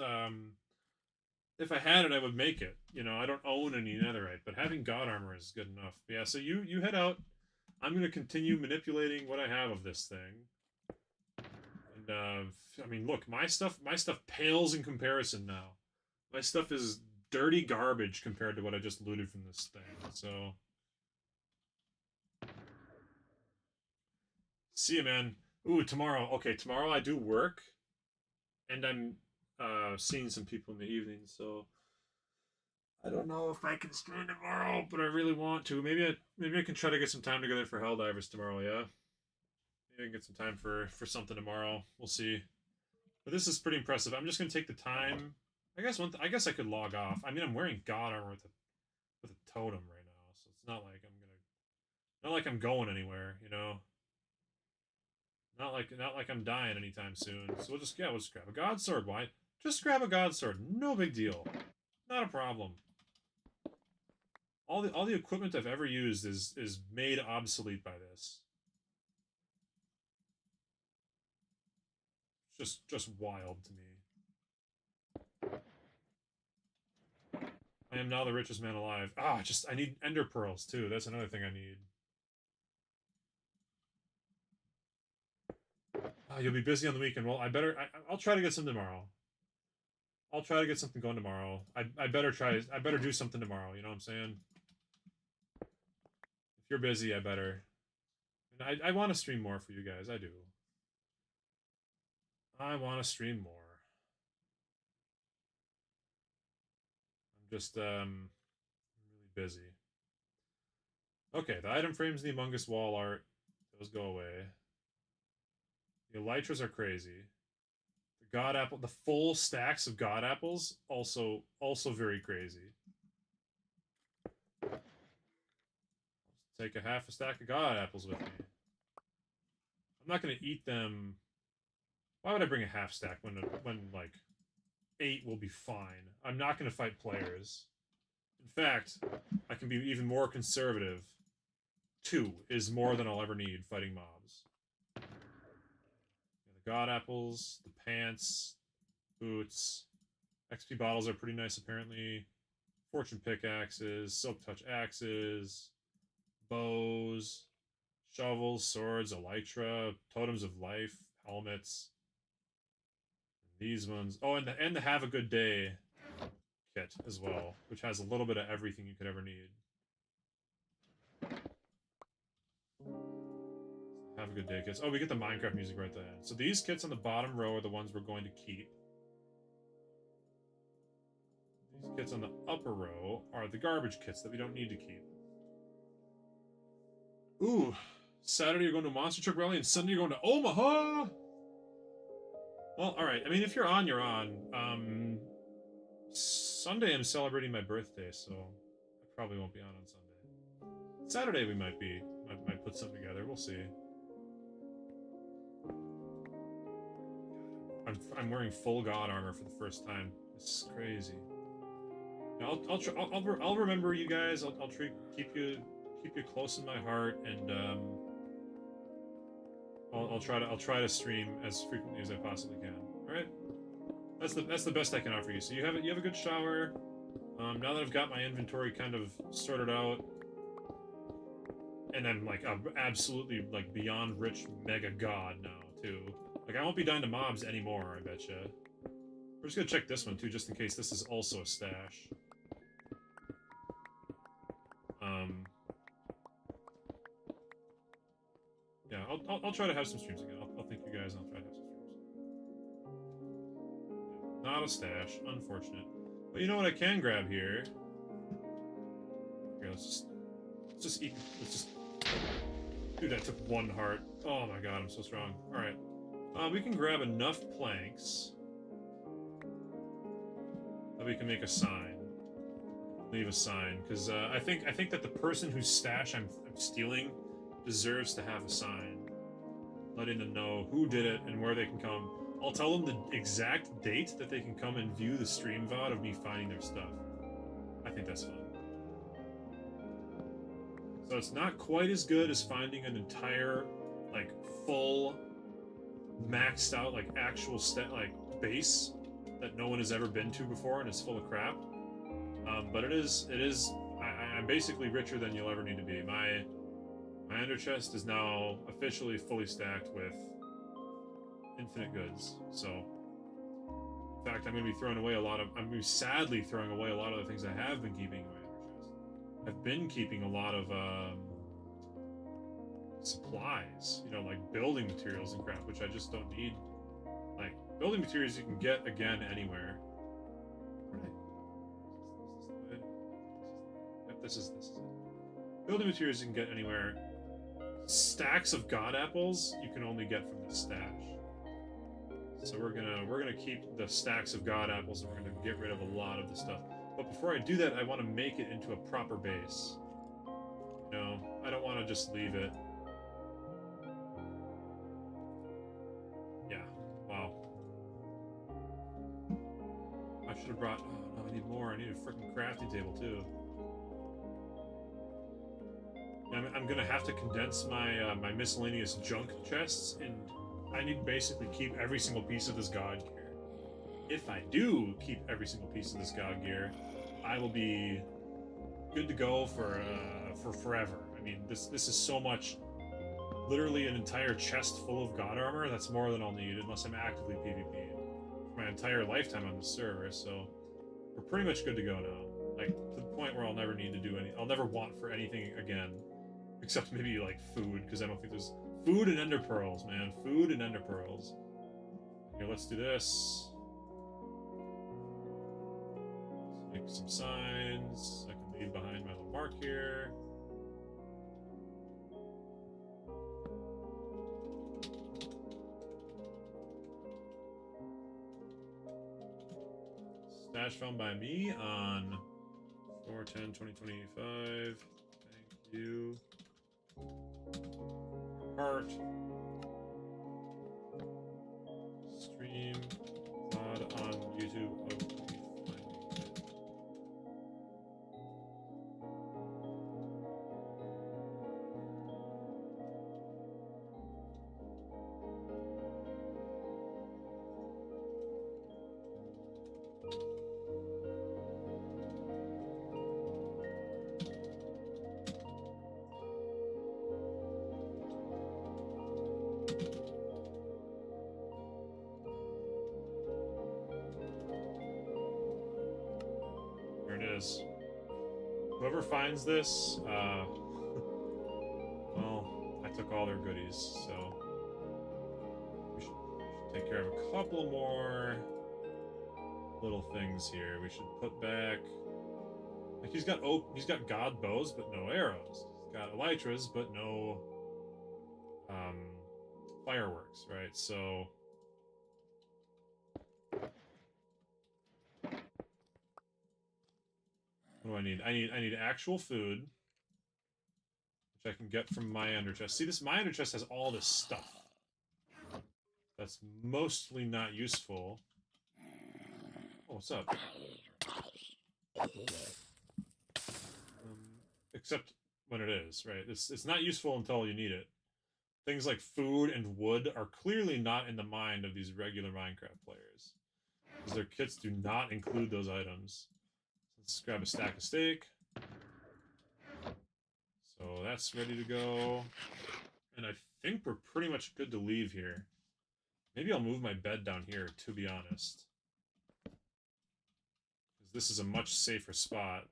if I had it, I would make it. You know, I don't own any netherite, but having god armor is good enough. But yeah, so you head out. I'm gonna continue manipulating what I have of this thing. And I mean, look, my stuff pales in comparison now. My stuff is dirty garbage compared to what I just looted from this thing. So see you, man. Ooh, tomorrow. Okay, tomorrow I do work, and I'm seeing some people in the evening. So I don't know if I can stream tomorrow, but I really want to. Maybe I can try to get some time together for Helldivers tomorrow. Yeah, maybe I can get some time for something tomorrow. We'll see. But this is pretty impressive. I'm just gonna take the time. I guess I could log off. I mean, I'm wearing god armor with a totem right now, so it's not like I'm going anywhere. You know, not like I'm dying anytime soon. So we'll just grab a god sword. Why? Just grab a god sword. No big deal. Not a problem. All the equipment I've ever used is made obsolete by this. Just wild to me. I am now the richest man alive. I need ender pearls too. That's another thing I need. You'll be busy on the weekend. Well, I'll try to get some tomorrow. I'll try to get something going tomorrow. I better try. I better do something tomorrow. You know what I'm saying? If you're busy, I better. And I want to stream more for you guys. I do. I want to stream more. I'm just really busy. Okay, the item frames in the Among Us wall art, those go away. The elytras are crazy. The god apple, the full stacks of god apples, also very crazy. Take a half a stack of god apples with me. I'm not gonna eat them. Why would I bring a half stack when like 8 will be fine? I'm not gonna fight players. In fact, I can be even more conservative. 2 is more than I'll ever need fighting mobs. The god apples, the pants, boots, XP bottles are pretty nice apparently. Fortune pickaxes, silk touch axes, bows, shovels, swords, elytra, totems of life, helmets. These ones. Oh, and the have a good day kit as well, which has a little bit of everything you could ever need. Have a good day, kits. Oh, we get the Minecraft music right then. So these kits on the bottom row are the ones we're going to keep. These kits on the upper row are the garbage kits that we don't need to keep. Ooh, Saturday you're going to Monster Truck Rally, and Sunday you're going to Omaha! Well, alright. I mean, if you're on, you're on. Sunday I'm celebrating my birthday, so I probably won't be on Sunday. Saturday we might be. Might put something together. We'll see. I'm wearing full god armor for the first time. This is crazy. I'll remember you guys. I'll keep you close in my heart, and I'll try to stream as frequently as I possibly can. All right. That's the best I can offer you. So you have a good shower. Now that I've got my inventory kind of sorted out, and I'm like absolutely like beyond rich mega god now too. Like I won't be dying to mobs anymore. I betcha. We're just gonna check this one too, just in case this is also a stash. Yeah, I'll try to have some streams again. I'll thank you guys, and I'll try to have some streams. Yeah, not a stash, unfortunate. But you know what I can grab here? Here, let's just eat. Let's just. Dude, that took 1 heart. Oh my god, I'm so strong. All right, we can grab enough planks that we can make a sign. Leave a sign, because I think that the person whose stash I'm stealing deserves to have a sign, letting them know who did it and where they can come. I'll tell them the exact date that they can come and view the stream VOD of me finding their stuff. I think that's fun. So it's not quite as good as finding an entire, like, full, maxed out, like, actual base that no one has ever been to before and is full of crap. But I'm basically richer than you'll ever need to be. My ender chest is now officially fully stacked with infinite goods. So, in fact, I'm going to be sadly throwing away a lot of the things I have been keeping in my ender chest. I've been keeping a lot of supplies, you know, like building materials and crap, which I just don't need. Like, building materials you can get, again, anywhere. This is it. Building materials you can get anywhere. Stacks of god apples you can only get from the stash. So we're gonna keep the stacks of god apples and we're gonna get rid of a lot of the stuff. But before I do that, I want to make it into a proper base. You know, I don't want to just leave it. Yeah. Wow. I should have brought. Oh no, I need more. I need a freaking crafting table too. I'm gonna have to condense my my miscellaneous junk chests, and I need to basically keep every single piece of this god gear. If I do keep every single piece of this god gear, I will be good to go for forever. I mean, this is so much. Literally an entire chest full of god armor. That's more than I'll need unless I'm actively PvPing for my entire lifetime on this server. So we're pretty much good to go now. Like, to the point where I'll never need to do any. I'll never want for anything again. Except maybe, like, food, because I don't think there's... Food and ender pearls, man. Food and ender pearls. Here, let's do this. Let's make some signs. I can leave behind my little mark here. Stash found by me on 4/10/2025. Thank you. Heart. Stream. VOD on YouTube. Whoever finds this, well, I took all their goodies, so we should take care of a couple more little things here. We should put back, like, he's got god bows but no arrows. He's got elytras but no fireworks, right? So what do I need? I need actual food, which I can get from my ender chest. See, my ender chest has all this stuff that's mostly not useful. Oh, what's up? Except when it is, right? It's not useful until you need it. Things like food and wood are clearly not in the mind of these regular Minecraft players, because their kits do not include those items. Let's grab a stack of steak. So that's ready to go. And I think we're pretty much good to leave here. Maybe I'll move my bed down here, to be honest. Because this is a much safer spot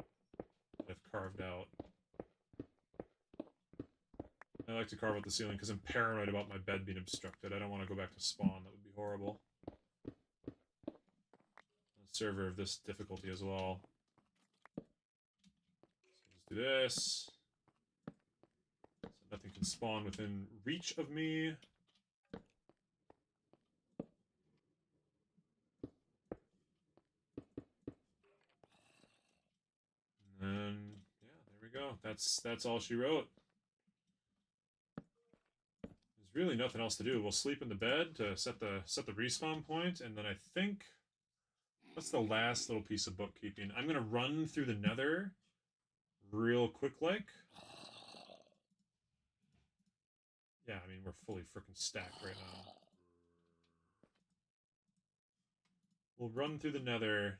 that I've carved out. I like to carve out the ceiling because I'm paranoid about my bed being obstructed. I don't want to go back to spawn. That would be horrible. Let's server of this difficulty as well. So let's do this. So nothing can spawn within reach of me. And yeah, there we go. That's all she wrote. There's really nothing else to do. We'll sleep in the bed to set the respawn point, and then I think that's the last little piece of bookkeeping. I'm gonna run through the Nether real quick, like. Yeah, I mean we're fully freaking stacked right now. We'll run through the Nether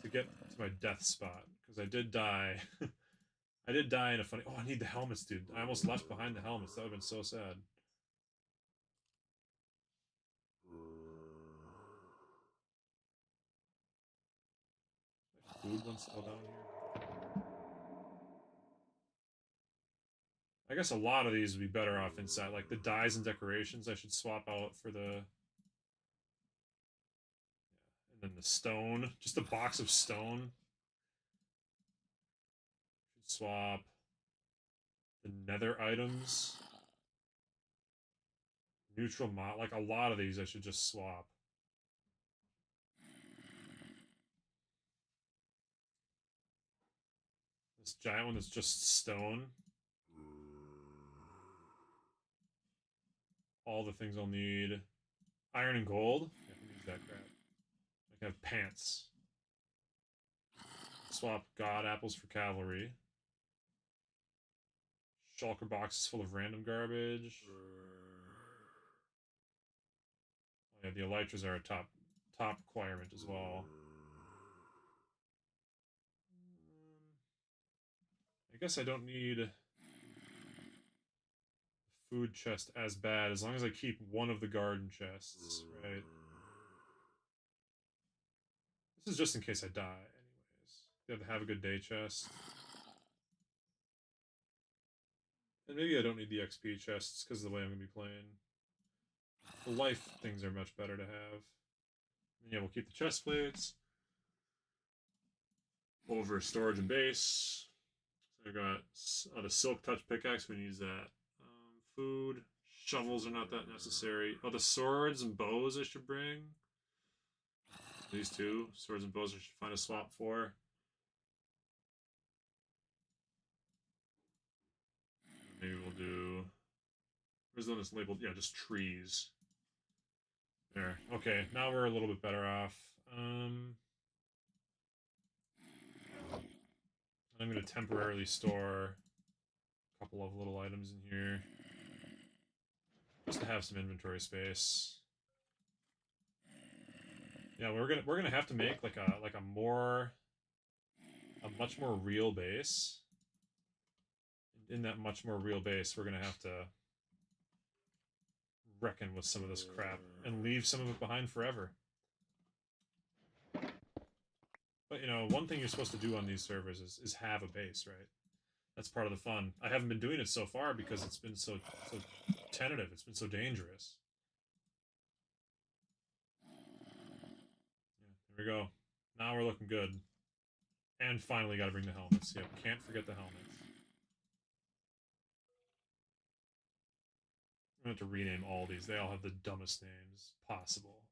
to get to my death spot because I did die. I did die in a funny. Oh, I need the helmets, dude. I almost left behind the helmets. That would have been so sad. My food one's still down here. I guess a lot of these would be better off inside. Like the dyes and decorations, I should swap out for the. Yeah, and then the stone, just a box of stone. Should swap the nether items. Neutral mod, like a lot of these, I should just swap. This giant one is just stone. All the things I'll need. Iron and gold. Yeah, I can use that crap. I can have pants. Swap god apples for cavalry. Shulker boxes full of random garbage. Oh yeah, the elytras are a top requirement as well. I guess I don't need food chest as bad as long as I keep one of the garden chests, right? This is just in case I die, anyways. You have to have a good day chest. And maybe I don't need the XP chests because of the way I'm going to be playing. The life things are much better to have. And yeah, we'll keep the chest plates. Over storage and base. So I got the silk touch pickaxe. We can use that. Food. Shovels are not that necessary. Oh, the swords and bows I should bring. These two. Swords and bows I should find a swap for. Maybe we'll do... Where's the one that's labeled? Yeah, just trees. There. Okay, now we're a little bit better off. I'm going to temporarily store a couple of little items in here. Just to have some inventory space. Yeah, we're gonna have to make like a much more real base. In that much more real base, we're gonna have to reckon with some of this crap and leave some of it behind forever. But you know, one thing you're supposed to do on these servers is have a base, right? That's part of the fun. I haven't been doing it so far because it's been so tentative. It's been so dangerous. Yeah, there we go. Now we're looking good. And finally got to bring the helmets. Yep, can't forget the helmets. I'm going to have to rename all these. They all have the dumbest names possible.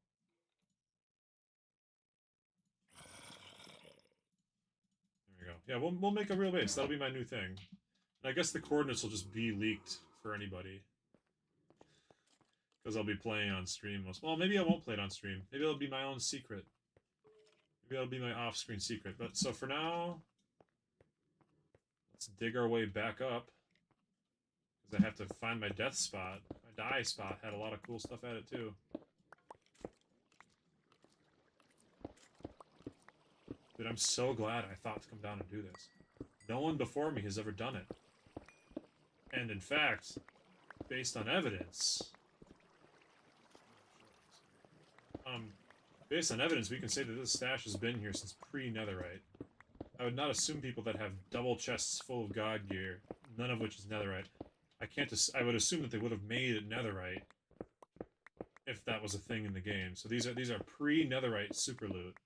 There we go. Yeah, we'll make a real base. That'll be my new thing. And I guess the coordinates will just be leaked for anybody. Because I'll be playing on stream most... Well, maybe I won't play it on stream. Maybe it'll be my own secret. Maybe that'll be my off-screen secret. But so for now, let's dig our way back up. Because I have to find my death spot. My die spot had a lot of cool stuff at it too. Dude, I'm so glad I thought to come down and do this. No one before me has ever done it. And in fact, based on evidence... based on evidence, we can say that this stash has been here since pre-netherite. I would not assume people that have double chests full of god gear, none of which is netherite. I would assume that they would have made it netherite if that was a thing in the game. So these are pre-netherite super loot.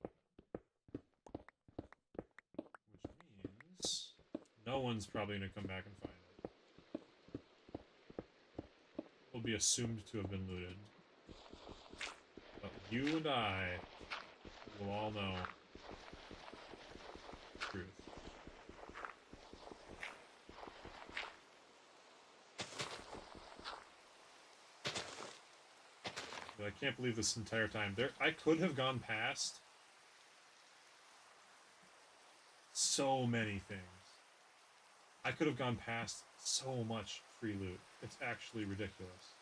No one's probably going to come back and find it. It will be assumed to have been looted. But you and I will all know the truth. But I can't believe this entire time. I could have gone past so many things. I could have gone past so much free loot. It's actually ridiculous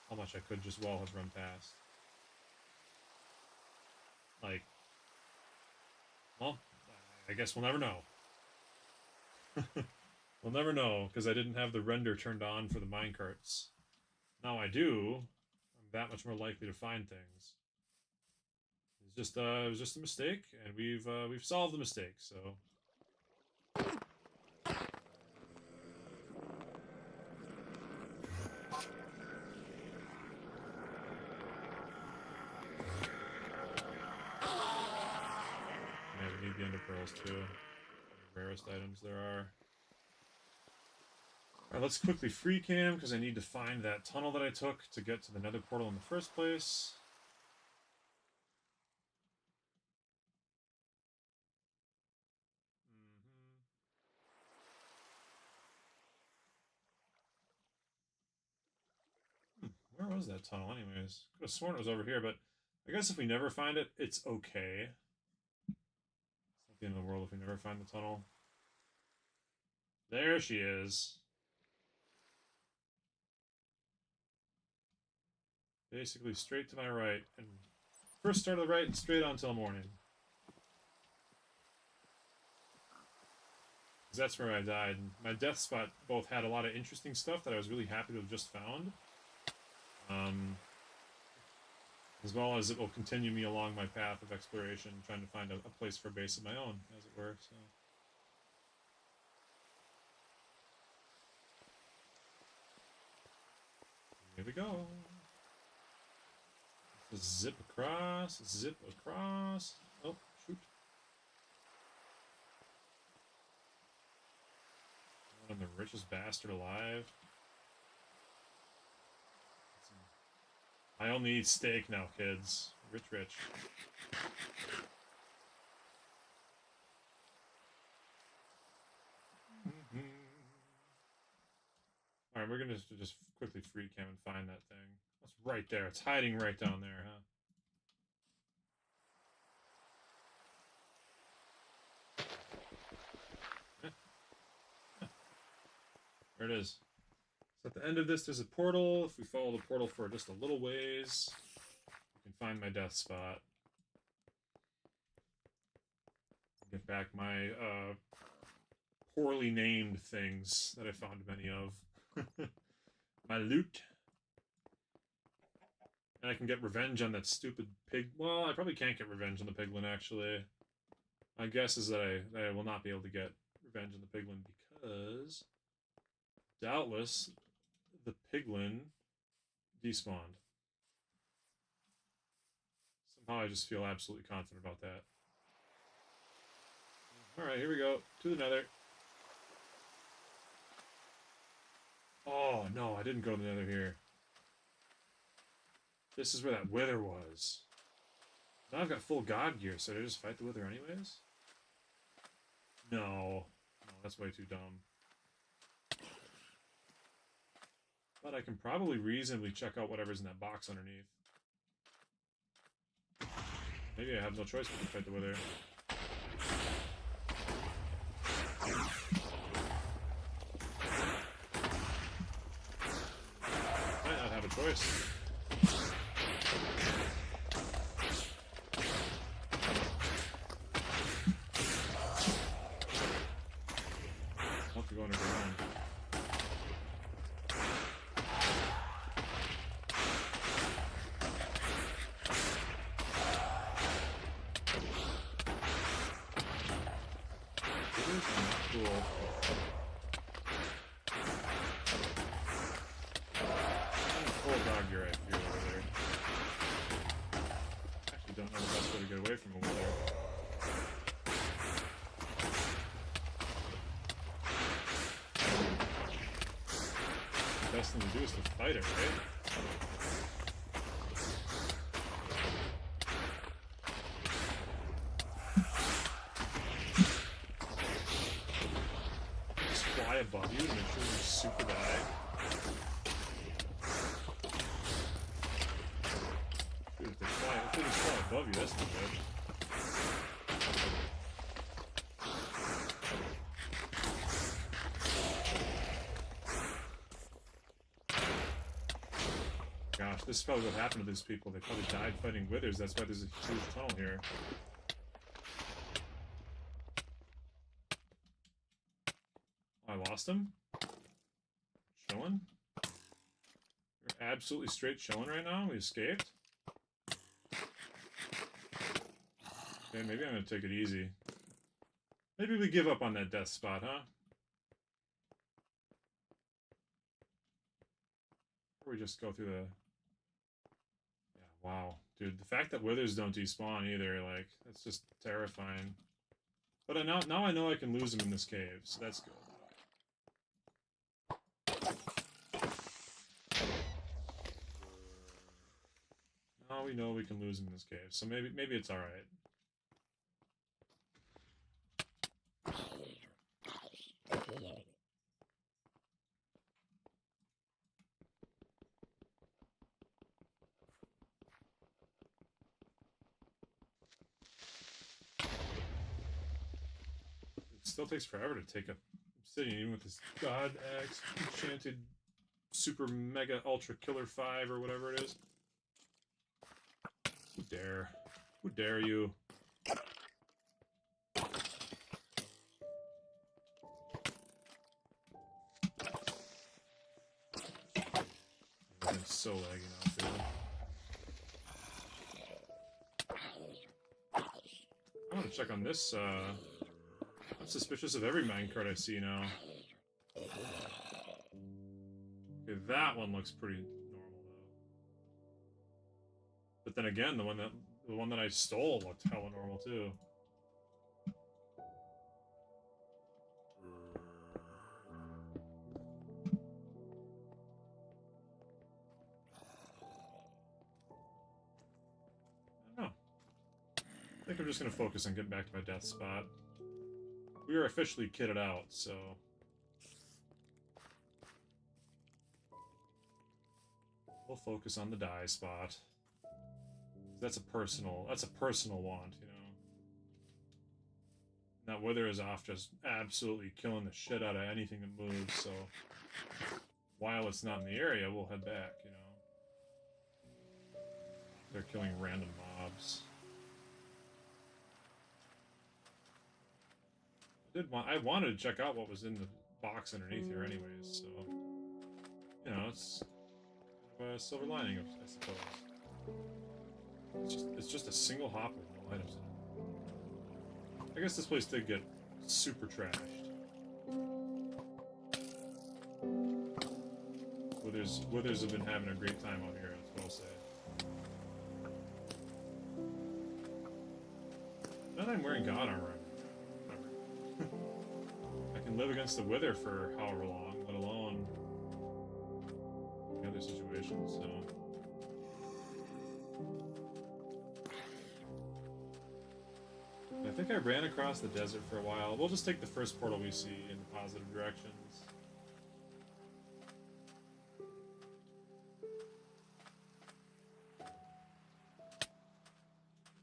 how much I could just well have run past. Like, well, I guess we'll never know. We'll never know, because I didn't have the render turned on for the minecarts. Now I do. I'm that much more likely to find things. It was just a mistake, and we've solved the mistake, so. Yeah, we need the ender pearls too. The rarest items there are. Alright, let's quickly free cam, because I need to find that tunnel that I took to get to the nether portal in the first place. Where was that tunnel anyways? Could have sworn it was over here, but I guess if we never find it, it's okay. It's not the end of the world if we never find the tunnel. There she is. Basically straight to my right, and first start to the right and straight on till morning. Because that's where I died. And my death spot both had a lot of interesting stuff that I was really happy to have just found. As well as it will continue me along my path of exploration, trying to find a place for a base of my own, as it were. So. Here we go. Zip across, zip across. Oh, shoot. I'm the richest bastard alive. I only eat steak now, kids. Rich, rich. Alright, we're gonna just quickly free cam and find that thing. It's right there. It's hiding right down there, huh? There it is. So at the end of this, there's a portal. If we follow the portal for just a little ways, we can find my death spot. Get back my poorly named things that I found many of. My loot. And I can get revenge on that stupid pig. Well, I probably can't get revenge on the piglin, actually. My guess is that I will not be able to get revenge on the piglin because doubtless the piglin despawned. Somehow I just feel absolutely confident about that. Alright, here we go. To the nether. Oh, no, I didn't go to the nether here. This is where that wither was. Now I've got full god gear, so did I just fight the wither anyways? No. No, that's way too dumb. But I can probably reasonably check out whatever's in that box underneath. Maybe I have no choice but to fight the wither. Might not have a choice. I'll have to go underground. Cool. Full dog gear I feel over there. Actually don't know the best way to get away from over there. the best thing to do is to fight it, right? Just fly above you to make sure you super die. Dude, if they just fly above you, that's not good. Gosh, this is probably what happened to these people. They probably died fighting withers. That's why there's a huge tunnel here. Oh, I lost him? Chilling? We're absolutely straight chilling right now? We escaped? Okay, maybe I'm gonna take it easy. Maybe we give up on that death spot, huh? Or we just go through the... Wow, dude, the fact that withers don't despawn either, like, that's just terrifying. But now I know I can lose them in this cave, so that's good. Now we know we can lose them in this cave, so maybe it's alright. It still takes forever to take a obsidian, even with this god axe enchanted super mega ultra killer 5 or whatever it is. Who dare? Who dare you? I'm so laggy now, dude. I want to check on this, I'm suspicious of every minecart I see now. Okay, that one looks pretty normal, though. But then again, the one that I stole looked hella normal, too. I don't know. I think I'm just gonna focus on getting back to my death spot. We are officially kitted out, so... we'll focus on the die spot. That's a personal want, you know. That wither is off just absolutely killing the shit out of anything that moves, so... while it's not in the area, we'll head back, you know. They're killing random mobs. I wanted to check out what was in the box underneath here anyways, so... you know, it's kind of a silver lining, I suppose. It's just a single hopper with no items in it. I guess this place did get super trashed. Withers have been having a great time out here, that's what I'll say. Now that I'm wearing god armor, whatever. I can live against the wither for however long, let alone the other situations, so... I think I ran across the desert for a while. We'll just take the first portal we see in the positive directions.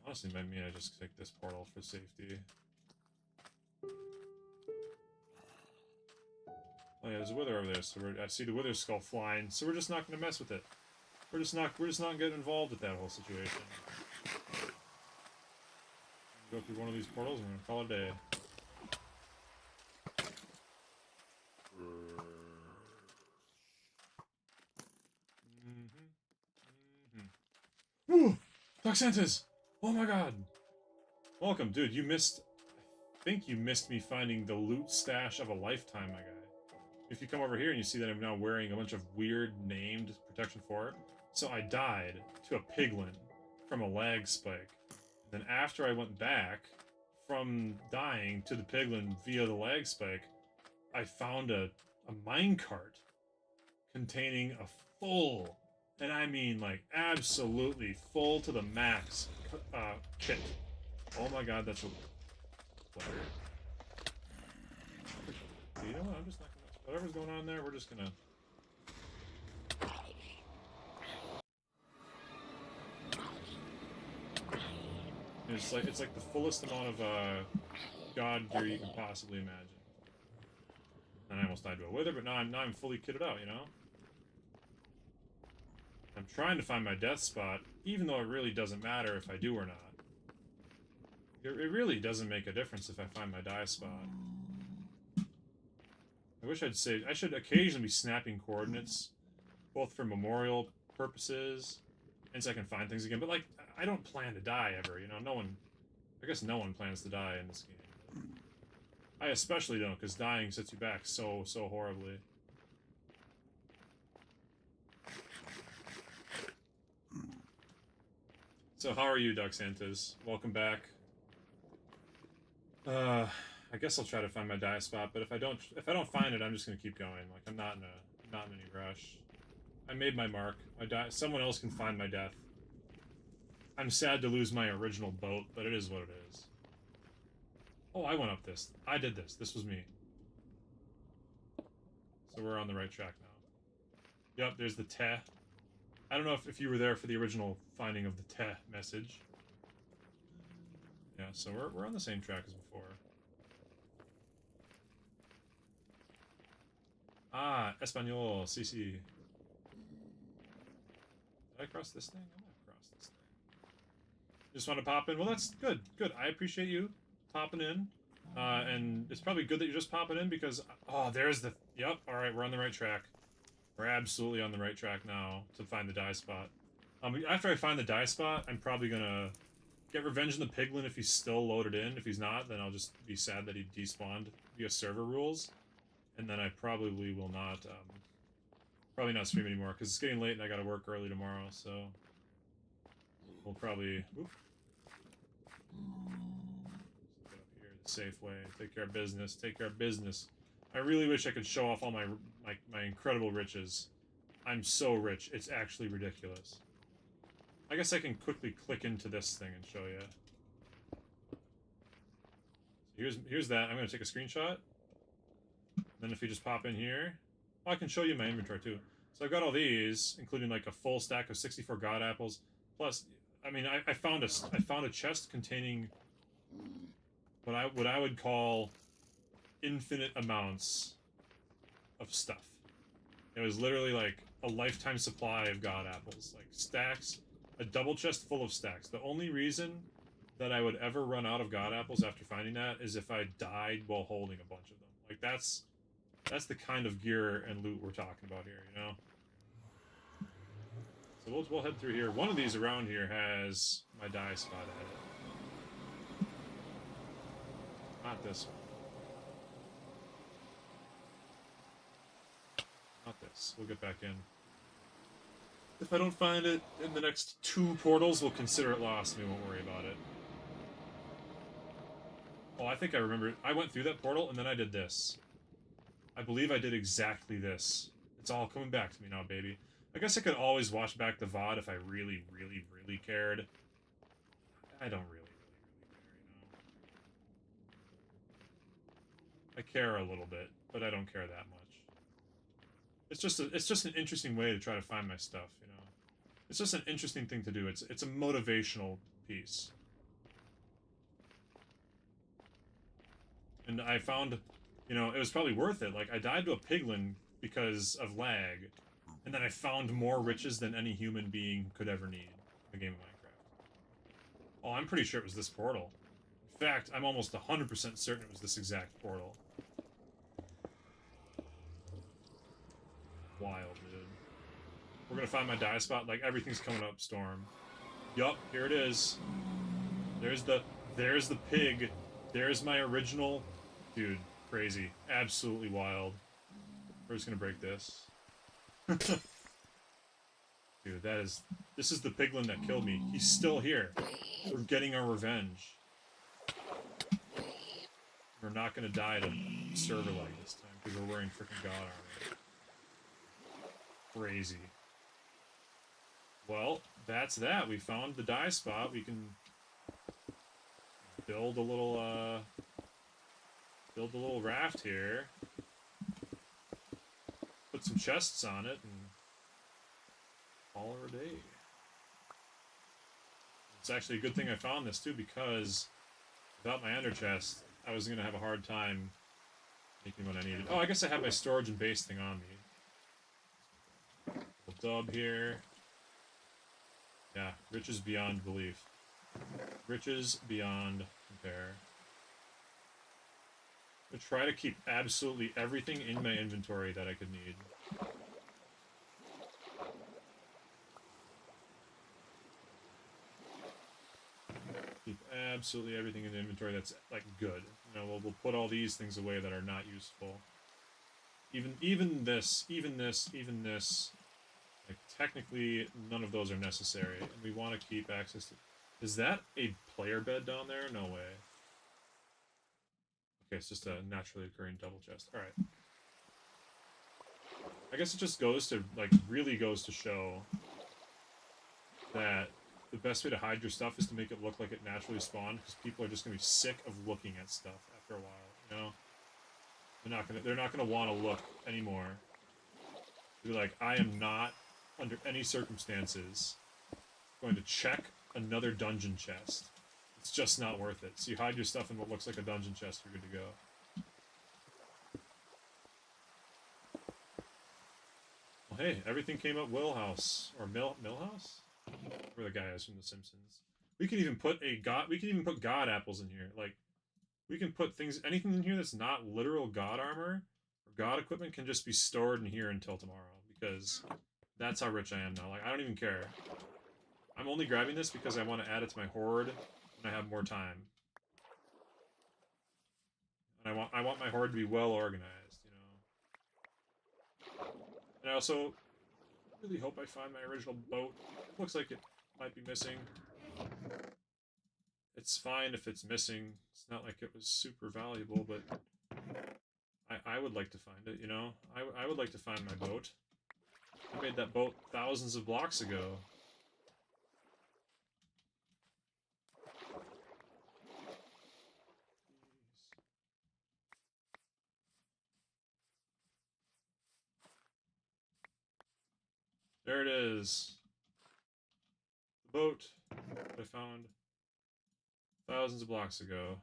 Honestly, might mean I just take this portal for safety. Oh yeah, there's a wither over there, so I see the wither skull flying, so we're just not gonna mess with it. We're just not getting involved with that whole situation. Go through one of these portals and we're gonna call it a day. Woo! Toxantas! Oh my god! Welcome, dude. You missed... I think you missed me finding the loot stash of a lifetime, my guy. If you come over here and you see that I'm now wearing a bunch of weird named Protection 4, so I died to a piglin from a lag spike. Then after I went back from dying to the piglin via the lag spike, I found a minecart containing a full, and I mean like absolutely full to the max kit. Oh my god, that's a player. You know what? I'm just not gonna. Whatever's going on there, we're just gonna. It's like the fullest amount of god gear you can possibly imagine. And I almost died to a wither, but now I'm fully kitted out. You know. I'm trying to find my death spot, even though it really doesn't matter if I do or not. It really doesn't make a difference if I find my die spot. I wish I'd say I should occasionally be snapping coordinates, both for memorial purposes and so I can find things again. But like, I don't plan to die ever. You know, no one. I guess no one plans to die in this game. I especially don't, because dying sets you back so horribly. So how are you, Doc Santos? Welcome back. I guess I'll try to find my die spot, but if I don't find it, I'm just gonna keep going. Like I'm not in any rush. I made my mark. Someone else can find my death. I'm sad to lose my original boat, but it is what it is. Oh, I went up this. I did this. This was me. So we're on the right track now. Yep, there's the te. I don't know if you were there for the original finding of the te message. Yeah, so we're on the same track as before. Ah, Espanol, CC. Did I cross this thing? I might have crossed this thing. Just want to pop in? Well, that's good. Good. I appreciate you popping in. And it's probably good that you're just popping in because... Oh, there's the... Yep, alright, we're on the right track. We're absolutely on the right track now to find the die spot. After I find the die spot, I'm probably gonna get revenge on the piglin if he's still loaded in. If he's not, then I'll just be sad that he despawned via server rules. And then I probably will not, probably not stream anymore, because it's getting late and I gotta work early tomorrow, so... We'll probably... Oop. Get up here the safe way. Take care of business. Take care of business. I really wish I could show off all my incredible riches. I'm so rich. It's actually ridiculous. I guess I can quickly click into this thing and show you. So here's that. I'm going to take a screenshot. Then if you just pop in here... Oh, I can show you my inventory too. So I've got all these, including like a full stack of 64 god apples. Plus, I mean, I found a chest containing what I would call infinite amounts of stuff. It was literally like a lifetime supply of god apples, like stacks, a double chest full of stacks. The only reason that I would ever run out of god apples after finding that is if I died while holding a bunch of them. Like that's the kind of gear and loot we're talking about here, you know? So we'll head through here. One of these around here has my die spot at it. Not this one. Not this. We'll get back in. If I don't find it in the next 2 portals, we'll consider it lost and we won't worry about it. Oh, I think I remember. I went through that portal and then I did this. I believe I did exactly this. It's all coming back to me now, baby. I guess I could always watch back the VOD if I really cared. I don't really care, you know? I care a little bit, but I don't care that much. It's just an interesting way to try to find my stuff, you know? It's just an interesting thing to do. It's a motivational piece. And I found, you know, it was probably worth it. Like, I died to a piglin because of lag, and then I found more riches than any human being could ever need in a game of Minecraft. Oh, I'm pretty sure it was this portal. In fact, I'm almost 100% certain it was this exact portal. Wild, dude. We're gonna find my die spot. Like, everything's coming up storm. Yup, here it is. There's the pig. There's my original... Dude, crazy. Absolutely wild. We're just gonna break this. Dude, this is the piglin that killed me. He's still here. We're getting our revenge. We're not gonna die to server like this time, because we're wearing freaking god armor. crazy. Well, that's that. We found the dye spot. We can build a little raft here. Put some chests on it and call her a day. It's actually a good thing I found this too, because without my ender chest, I was gonna have a hard time making what I needed. Oh, I guess I have my storage and base thing on me. Little dub here. Yeah, riches beyond belief. Riches beyond compare. I'm gonna try to keep absolutely everything in my inventory that I could need. Keep absolutely everything in the inventory that's, like, good. You know, we'll put all these things away that are not useful. Even this. Like, technically, none of those are necessary, and we want to keep access to... Is that a player bed down there? No way. Okay, it's just a naturally occurring double chest. Alright. I guess it just goes to, like, really goes to show that the best way to hide your stuff is to make it look like it naturally spawned, because people are just going to be sick of looking at stuff after a while, you know? They're not gonna want to look anymore. Be like, I am not, under any circumstances, going to check another dungeon chest. It's just not worth it. So you hide your stuff in what looks like a dungeon chest, you're good to go. Well, hey, everything came up Willhouse. Or Millhouse? Where the guy is from The Simpsons. We could even put god apples in here. Like, we can put things, anything in here that's not literal god armor or god equipment can just be stored in here until tomorrow, because that's how rich I am now. Like, I don't even care. I'm only grabbing this because I want to add it to my horde when I have more time. And I want my horde to be well organized, you know. And I also really hope I find my original boat. It looks like it might be missing. It's fine if it's missing. It's not like it was super valuable, but I would like to find it, you know? I would like to find my boat. I made that boat thousands of blocks ago. There it is. The boat that I found thousands of blocks ago.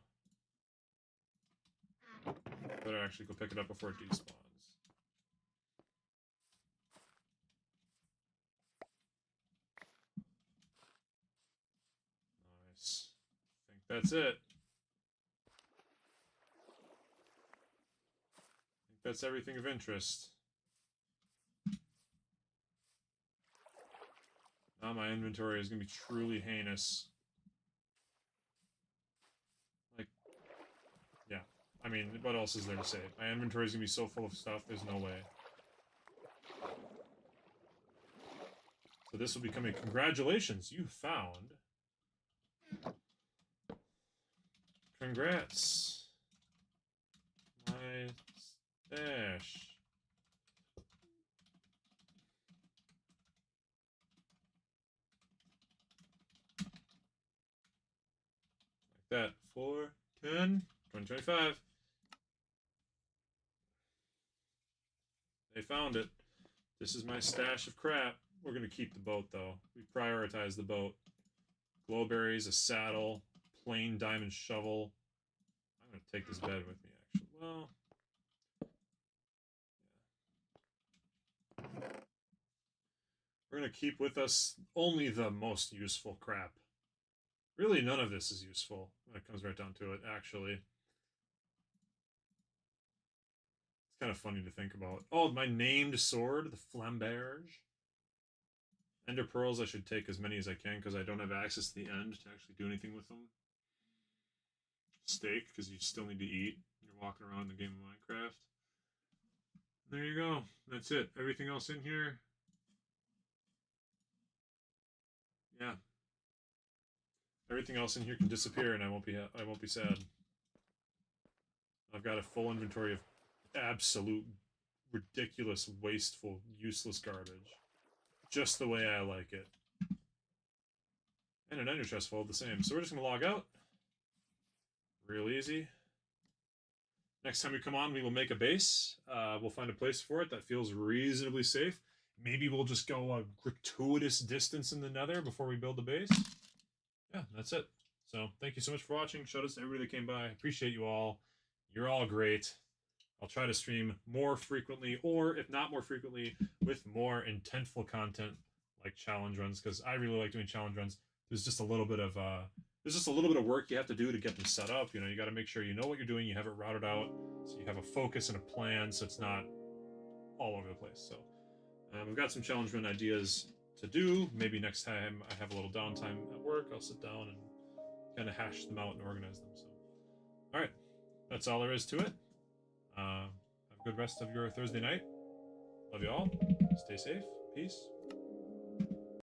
Better actually go pick it up before it despawns. Nice. I think that's it. I think that's everything of interest. Now my inventory is going to be truly heinous. Like, yeah. I mean, what else is there to say? My inventory is going to be so full of stuff, there's no way. So this will become a congratulations, you found. Congrats. My stash. That 4, 10, 20, 25. They found it. This is my stash of crap. We're gonna keep the boat though. We prioritize the boat. Glowberries, a saddle, plain diamond shovel. I'm gonna take this bed with me actually. Well, yeah. We're gonna keep with us only the most useful crap. Really, none of this is useful when it comes right down to it, actually. It's kind of funny to think about. Oh, my named sword, the Flamberge. Ender Pearls, I should take as many as I can because I don't have access to the end to actually do anything with them. Steak, because you still need to eat. You're walking around the game of Minecraft. There you go. That's it. Everything else in here. Yeah. Everything else in here can disappear, and I won't be sad. I've got a full inventory of absolute ridiculous, wasteful, useless garbage. Just the way I like it. And an ender chest full of the same. So we're just going to log out. Real easy. Next time we come on, we will make a base. We'll find a place for it that feels reasonably safe. Maybe we'll just go a gratuitous distance in the nether before we build the base. Yeah, that's it. So thank you so much for watching. Shout out to everybody that came by. Appreciate you all. You're all great. I'll try to stream more frequently, or if not more frequently, with more intentful content like challenge runs, because I really like doing challenge runs. There's just a little bit of work you have to do to get them set up. You know, you got to make sure you know what you're doing, you have it routed out, so you have a focus and a plan, so it's not all over the place. So we've got some challenge run ideas to do. Maybe next time I have a little downtime at work, I'll sit down and kind of hash them out and organize them. So, all right, that's all there is to it. Have a good rest of your Thursday night. Love you all. Stay safe. Peace.